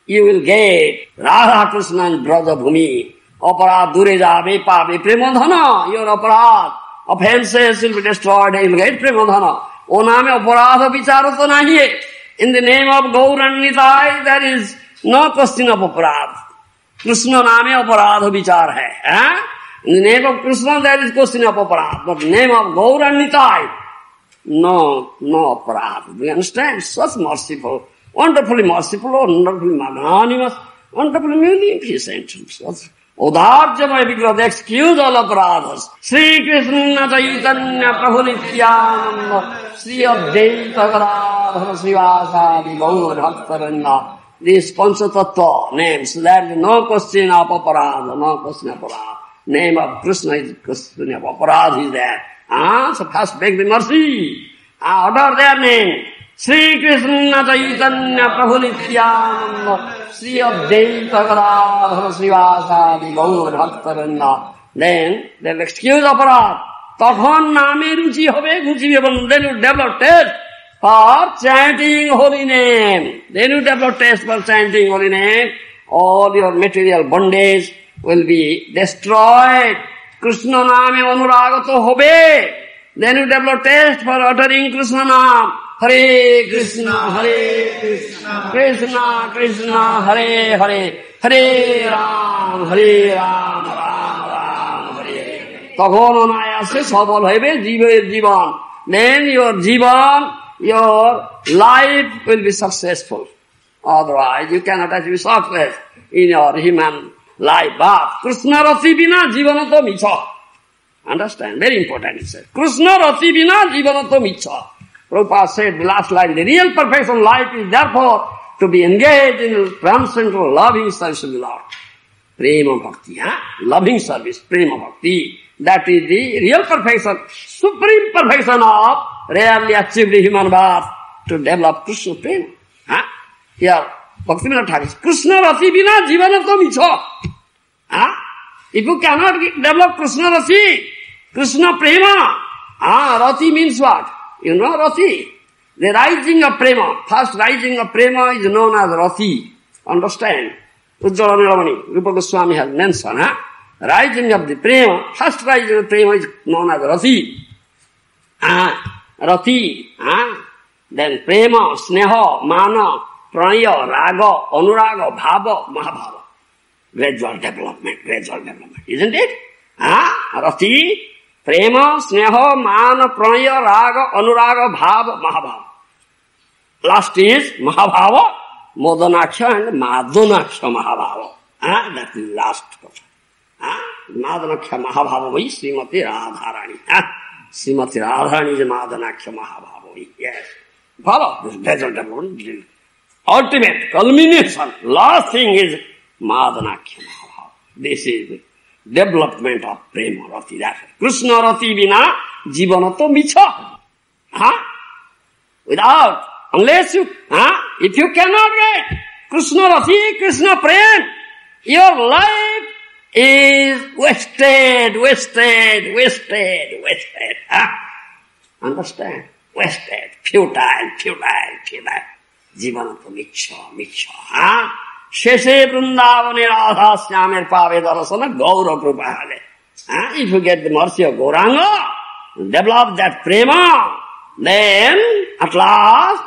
you will get Radha Krishna and Braja Bhumi. অপরাধ দূরে যাবে পাবে প্রেম ধন। Your অপরাধ offenses will be destroyed, he will get Premadhana. O name aparadha vichara to nahi hai. In the name of Gaur and Nitai, there is no question of aparadha. Krishna name aparadha vichar hai. In the name of Krishna, there is question of aparadha. But in the name of Gaur and Nitai, no aparadha. Do you understand? Such merciful, wonderfully merciful, wonderfully magnanimous, wonderfully munificent. Udarjamaya Vigraha, they excuse all aparadhas. Sri Krishna Chaitanya Prabhu Nityananda, Sri Advaita Gadadhara Srivasadi Gaur Bhaktaranya. These Panchatattva names, there is no question of aparadha, no question of aparadha. Name of Krishna is question of aparadha is there. So first beg the mercy. Utter their name. Sri Krishna Chaitanya Prabhu Nityananda, Sri Advaita Gadadhara Srivasadi Gaur Bhaktaranya. Then they'll excuse aparadha. Tathon name ruchi hobe, ruchi bhavan. Then you develop taste for chanting holy name. Then you develop taste for chanting holy name. All your material bondage will be destroyed. Krishna name anuragato hobe. Then you develop taste for uttering Krishna name. Hare Krishna, Krishna Krishna, Hare Hare, Hare Ram, Ram Ram, Hare. তখন অনায়াসে সবল হবে জীবের জীবন। Then your Jibon, your life will be successful. Otherwise you cannot achieve success in your human life. But Krishna rati bina জীবন তো মিছ। Understand? Very important, he said. Krishna rati bina জীবন তো মিছ. Prabhupada said the last line, the real perfection life is therefore to be engaged in transcendental loving service of the Lord. Prema bhakti, loving service, prema bhakti. That is the real perfection, supreme perfection of rarely achieved human birth to develop Krishna prema. Here, Bhaktivinoda Thakur, Krishna rati bina jivana to micho. If you cannot develop Krishna rati, Krishna prema, rati means what? You know rati? The rising of prema, first rising of prema is known as rati. Understand? Ujjvala Nilamani, Rupa Goswami has mentioned, rising of the prema, first rising of prema is known as rati. Rati, then prema, sneha, mana, pranaya, raga, anuraga, bhava, mahabhava. Gradual development, isn't it? Rati, prema, sneha, mana, pranaya, raga, anuraga, bhava, mahabhava. Last is mahabhava, modanaksha and madanaksha mahabhava. That is last question. Madanaksha mahabhava vai Srimati Radharani. Srimati Radharani is Madanaksha mahabhava vai. Yes. Follow this gradual development. Ultimate culmination, last thing is Madanaksha mahabhava. This is the development of prema rati. That's it. Krishna rati bina jivana to micha. Without, unless you, if you cannot get Krishna rati, Krishna prem, your life is wasted. Understand? Wasted, futile. Jivana to micha. Sheshe Vrindavane Radha Syamer Pave Darasana Gaura Krupahale. If you get the mercy of Gauranga, develop that prema, then at last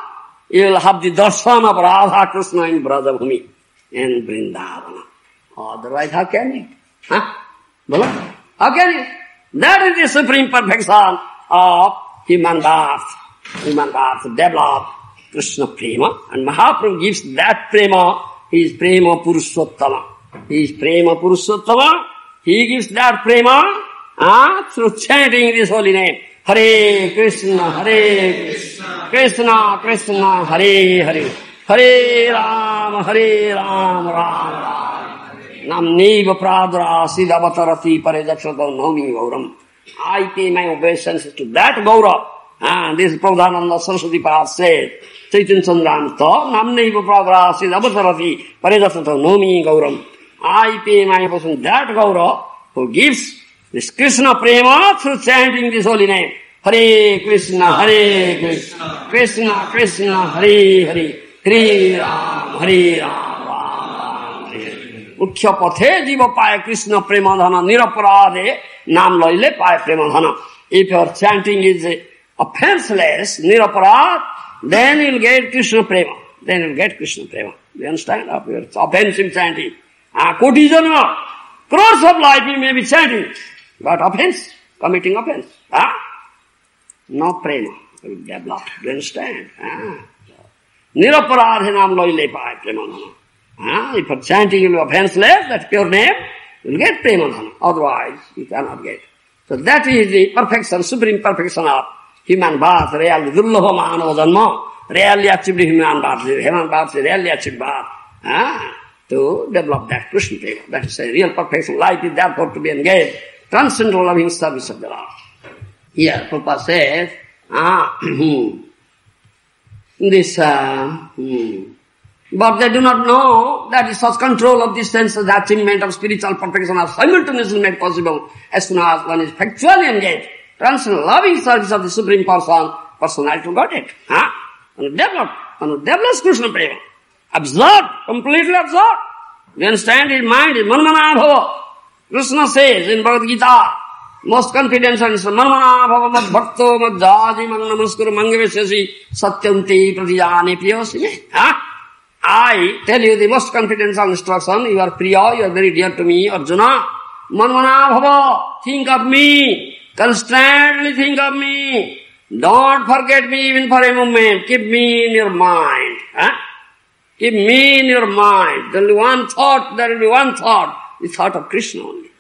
you will have the darshan of Radha Krishna in Brajabhumi, in Vrindavana. Otherwise, how can you? How can you? That is the supreme perfection of human birth. Develop Krishna prema, and Mahaprabhu gives that prema. He is prema Purushottama. He gives that prema through chanting this holy name. Hare Krishna, Krishna Krishna, Hare Hare, Hare Ram, Ram Ram. Namneva pradra siddhavatarati parejakshato nomi gauram. I pay my obeisance to that Gaura. This Prabhupada Saraswati Pad said, Chaitanya Chandramata, Namneva pradra siddhavatarati parejakshato nomi gauram. I pay my obeisance to that Gaura who gives this Krishna prema through chanting this holy name. Hare Krishna, Krishna Krishna, Hare Hare, Hare Ram, मुख्य पथे जीव पाए कृष्ण प्रेमधन निरपराधे नाम लैले पाए प्रेमधन If your chanting is offenseless, niraparad, then you'll get Krishna prema. Then you'll get Krishna prema. You understand? Of your offensive chanting. Koti janma, crores of life you may be chanting, but offense, committing offense. No prema will develop. Do you understand? Niraparad nam loile pai prema. If you're chanting will be offenseless, that's pure name, you'll get prema. Otherwise, you cannot get. So that is the perfection, supreme perfection of human birth, really dullabha manava janma, really achieved human birth, really achieved birth. To develop that Krishna prema. That is a real perfection. Life is therefore to be engaged. Transcendental loving service of the Lord. Here, Prabhupada says, but they do not know that such control of the senses, the achievement of spiritual perfection are simultaneously made possible as soon as one is factually engaged. Transcendental loving service of the Supreme Person, personality to Godhead. And develops Krishna prema. Absorbed, completely absorbed. You understand? His mind is manmana bhava. Krishna says in Bhagavad Gita, most confidence and manmana bhava mad bhakto mad jaji man namaskuru mangaveshyasi satyamti pratijane priyasime. I tell you the most confidential instruction, you are priya, you are very dear to me, Arjuna. Manmana bhava, think of me, constantly think of me. Don't forget me even for a moment, keep me in your mind. Keep me in your mind. There will be one thought, the thought of Krishna only.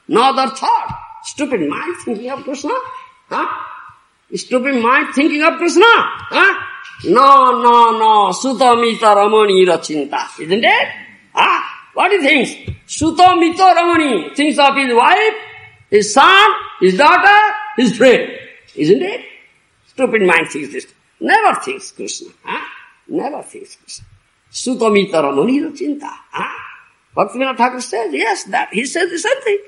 No other thought. Stupid mind thinking of Krishna. Stupid mind thinking of Krishna. No. Sutta mita ramani rachinta. Isn't it? What he thinks? Sutta mita ramani. Thinks of his wife, his son, his daughter, his friend. Isn't it? Stupid mind thinks this. Never thinks Krishna. Never thinks Krishna. Sutamita ramani rachinta. Bhaktivinoda Thakur says, yes, that he says the same thing.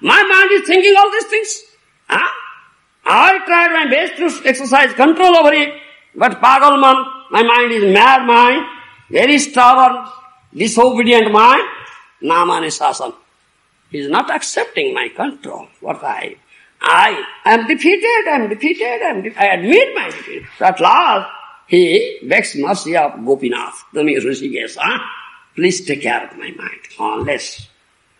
My mind is thinking all these things. I tried my best to exercise control over it, but pagalman, my mind is mad mind, very stubborn, disobedient mind, namane sasan. He is not accepting my control. What I am defeated, I admit my defeat. So at last, he begs mercy of Gopinath, the Rishikesh. Please take care of my mind. Unless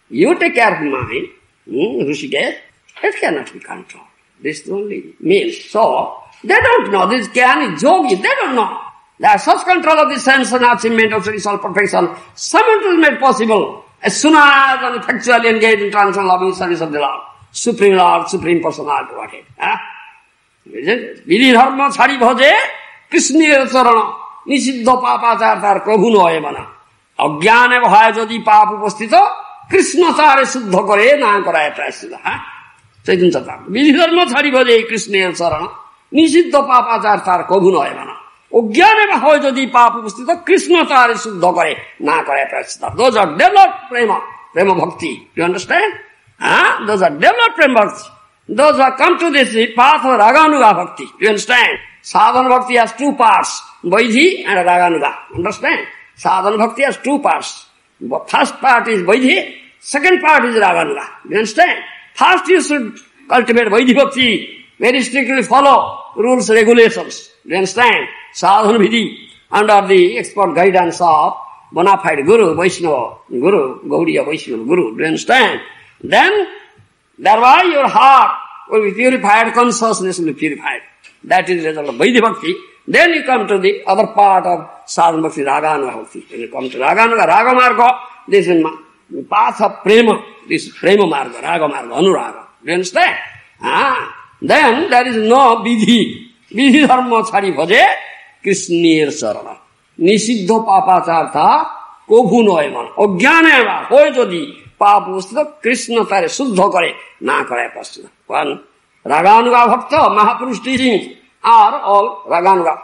you take care of mine, Rishikesh, it cannot be controlled. This is only means. So, they don't know. This Jnani, Yogi, they don't know. That such control of the sense and achievement of spiritual perfection, something made possible as soon as one effectually engaged in transcendental loving service of the Lord, Supreme Personality, Godhead. Vidhi dharma chhari bhaje, Krishna charana, nisiddha papaचार तार प्रभु नय बना अज्ञाने भय यदि पाप उपस्थित कृष्णचारे शुद्ध करे ना कराए प्रायश्चित चैतन्य चरितामृत विधि धर्म छाड़ी भजे कृष्ण चरण निषिद्ध पापाचार तार प्रभु नय बना अज्ञाने भय यदि पाप उपस्थित कृष्णचारे शुद्ध करे ना कराए प्रायश्चित those are developed prema bhakti. You understand? Those are developed prema bhakti. Those are come to this path of raganuga bhakti. You understand? Sadhana bhakti has two parts, Vaidhi and Raganuga. Understand? Sadhana bhakti has two parts. First part is Vaidhi, second part is Raganuga. You understand? First you should cultivate Vaidhi bhakti, very strictly follow rules, regulations. You understand? Sadhana vidhi, under the expert guidance of bona fide Guru, Vaishnava Guru, Gaudiya Vaishnava Guru. Do you understand? Then, thereby your heart will be purified, consciousness will be purified. That is the result of Vaidhi Bhakti. Then you come to the other part of Sadhana Bhakti, Raganuga Bhakti. When you come to Raganuga, Raga Marga, this is the path of Prema. This is Prema Marga, Raga Marga, Anuraga. Do you understand? Then there is no Vidhi. Vidhi Dharma Chari Bhaje, Krishnir Sarana. Nisiddha Papachartha, Kobhu Noeman. Ajnaneva, Hoy Jodi, Papusta, Krishna Tare, Suddha Kare, Na Kare Pasuna. One. Raganuga Bhakta, Mahapurush teachings are all Raganuga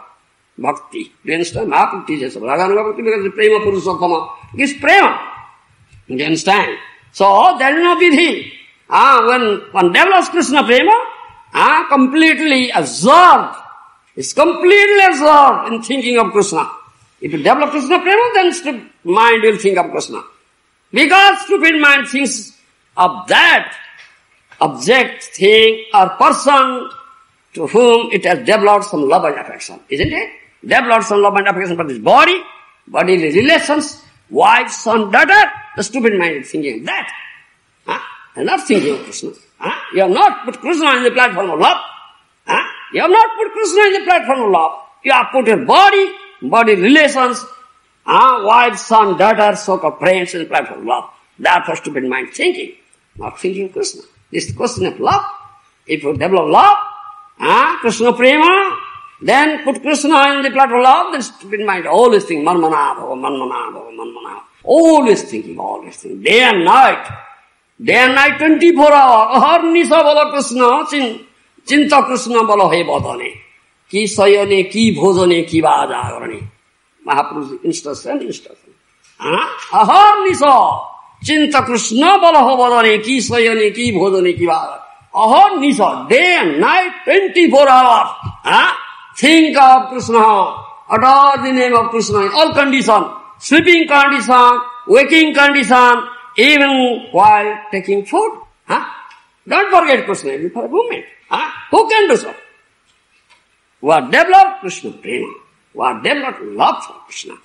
Bhakti. Do you understand? Mahapurush teaches Raganuga Bhakti because it's Prema Purushottama. It's Prema. Do you understand? So, there is no Vidhi. When one develops Krishna Prema, completely absorbed, is completely absorbed in thinking of Krishna. If you develop Krishna Prema, then stupid mind will think of Krishna. Because stupid mind thinks of that object, thing or person to whom it has developed some love and affection, isn't it? Developed some love and affection for this body, bodily relations, wife, son, daughter. The stupid mind is thinking of that. You're not thinking of Krishna. You have not put Krishna in the platform of love. You have not put Krishna in the platform of love. You have put your body relations, wife, son, daughter, so-called friends in the platform of love. That's what stupid mind thinking, not thinking of Krishna. This is the question of love. If you develop love, Krishna prema, then put Krishna in the platform of love, then stupid mind always think, manmana bhava, manmana bhava, manmana. Always thinking. Day and night, 24 hours. Aharnisa bala Krishna, chinta Krishna bala he badane. Ki sayane, ki bhojane, ki vajagarane. Mahaprabhu's instruction. Aharnisa, chinta Krishna bala he badane, ki sayane, ki bhojane, ki vajagarane. Aharnisa, day and night, 24 hours. Think of Krishna, adore the name of Krishna in all conditions. Sleeping condition, waking condition, even while taking food. Don't forget Krishna even for a moment. Who can do so? Who have developed Krishna prema, who have developed love for Krishna.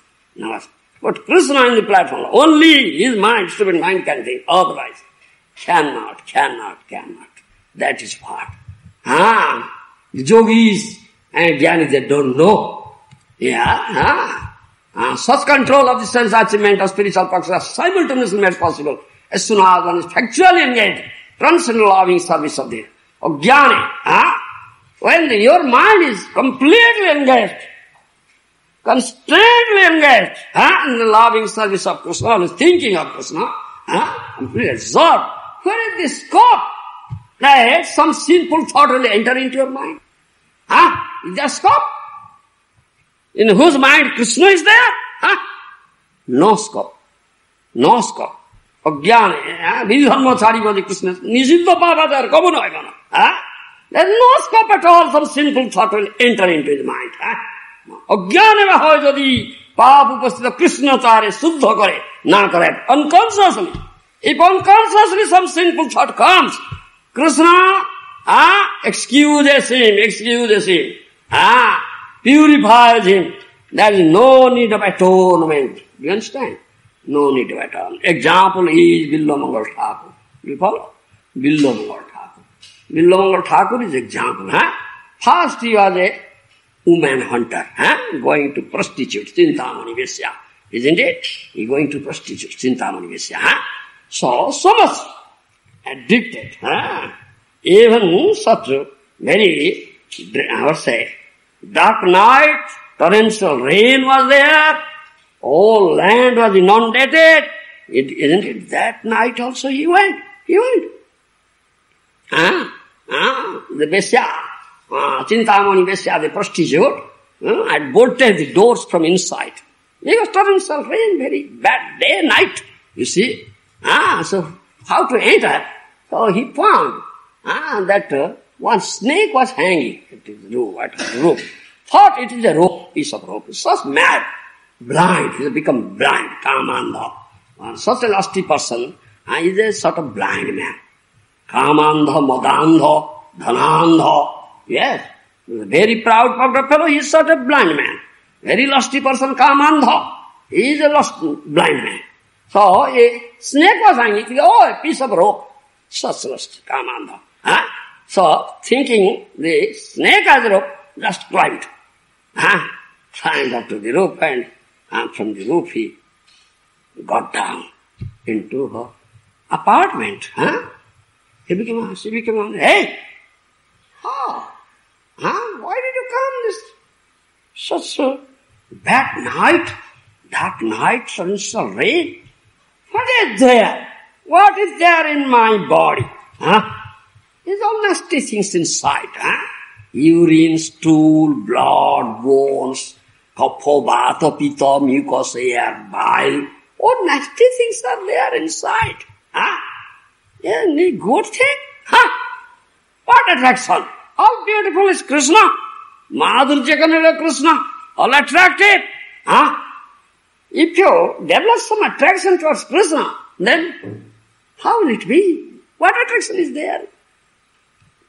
But Krishna in the platform, only his mind, stupid mind can think, otherwise cannot. That is what. The yogis and jnanis, they don't know. Such control of the sense achievement of spiritual purposes is simultaneously made possible as soon as one is factually engaged, transcendental loving service of the jnani. When your mind is completely engaged, constantly engaged in the loving service of Krishna, is thinking of Krishna, completely absorbed, where is the scope that some sinful thought will enter into your mind? Is there scope? In whose mind Krishna is there? No scope. Ajnana, Vidharmachari bhadi Krishna, Nisiddha Pavadar, Kamunayana. There's no scope at all, some sinful thought will enter into his mind. Ajnana hoy jodi Pap upasthita Krishna tare suddha kare, na kare, unconsciously. If unconsciously some sinful thought comes, Krishna excuses him, purifies him. There is no need of atonement. Do you understand? No need of atonement. Example is Billamangal Thakur. Do you follow? Billamangal Thakur. Billamangal Thakur is example. First he was a woman hunter, going to prostitute, Chintamani Vesya. Isn't it? He going to prostitute, Chintamani Vesya. So much addicted. Even such very, I would say, dark night, torrential rain was there, all land was inundated. Isn't it that night also he went? The Vesya, Chintamani Vesya, the prostitute, had bolted the doors from inside. Because torrential rain, very bad day, night, you see. So how to enter? So he found that one snake was hanging at the roof. Thought it is a rope, piece of rope. Such mad, blind, he has become blind, Kamandha. Such a lusty person is a sort of blind man. Kamandha, Madandha, Dhanandha. Yes, he is a very proud fellow, he is sort of blind man. Very lusty person, Kamandha. He is a blind man. So a snake was hanging, a piece of rope. Such lust, Kamandha. So, thinking the snake as a rope, just climbed. Climbed up to the roof, and from the roof he got down into her apartment. She became, hey! Why did you come this such a bad night? Dark night, torrential rain? What is there? What is there in my body? There's all nasty things inside. Urine, stool, blood, bones, kapha, vata, pitta, mucus, air, bile. All nasty things are there inside. Any good thing? What attraction? How beautiful is Krishna? Madhurya Kanada Krishna. All attractive. If you develop some attraction towards Krishna, then how will it be? What attraction is there?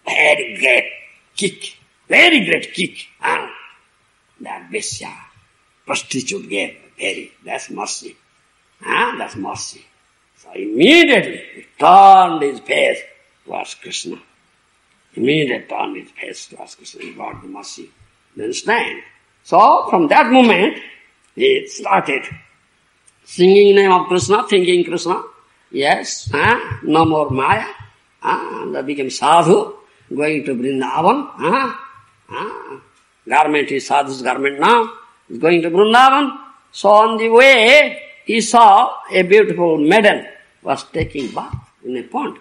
very great kick, and that Vishya, prostitute gave, that's mercy. That's mercy. So immediately he turned his face towards Krishna. Immediately turned his face towards Krishna. He got the mercy. You understand? So from that moment, he started singing name of Krishna, thinking Krishna. Yes, no more Maya. And they became sadhu, going to Vrindavan. Garment is sadhu's garment now. He's going to Vrindavan. So on the way, he saw a beautiful maiden was taking bath in a pond.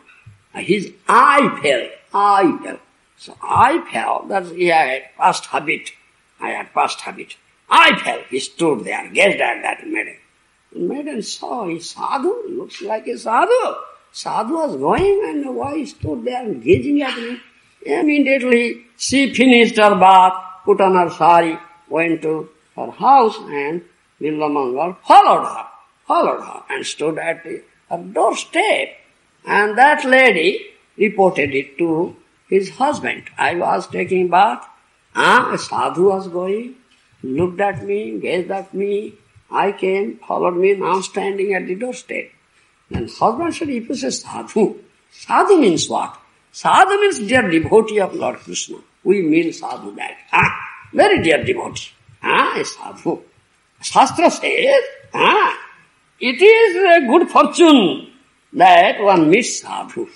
His eye fell. So eye fell, that's he had past habit. Eye fell. He stood there, gazed at that maiden. The maiden saw a sadhu, looks like a sadhu. Sadhu was going, and why he stood there gazing at me? Immediately she finished her bath, put on her sari, went to her house, and Bilamangal followed her and stood at her doorstep. And that lady reported it to his husband. I was taking bath, a sadhu was going, looked at me, gazed at me, I came, followed me, now standing at the doorstep. Then husband said, if you say sadhu means what? Sadhu means dear devotee of Lord Krishna. We mean sadhu that. Very dear devotee. A sadhu. Shastra says, it is a good fortune that one meets sadhu.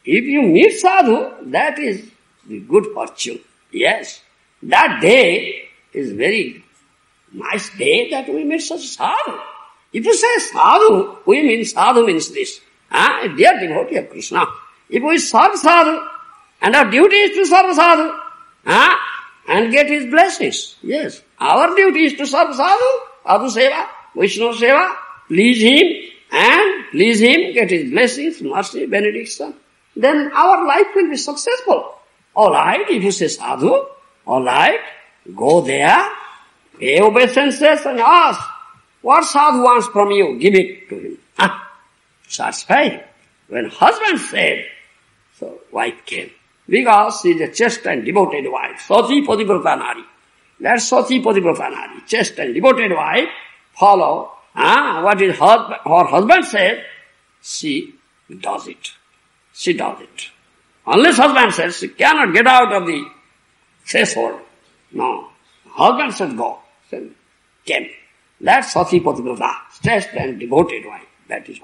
If you meet sadhu, that is the good fortune. Yes, that day is very nice day that we meet such sadhu. If you say sadhu, we mean sadhu means this. A dear devotee of Krishna. If we serve sadhu, and our duty is to serve sadhu, and get his blessings. Yes, our duty is to serve sadhu, sadhu seva, Vishnu seva, please him, get his blessings, mercy, benediction. Then our life will be successful. Alright, if you say sadhu, alright, go there, pay obeisances and ask, what sadhu wants from you, give it to him. Satisfied. When husband said, so wife came. Because she is a chaste and devoted wife. Sati Pativrata Nari. That's Sati Pativrata Nari. Chaste and devoted wife. Follow. What is her husband said, she does it. Unless husband says she cannot get out of the threshold. No. Husband said go. Said, came. That's Sati Pativrata. Chaste and devoted wife. That is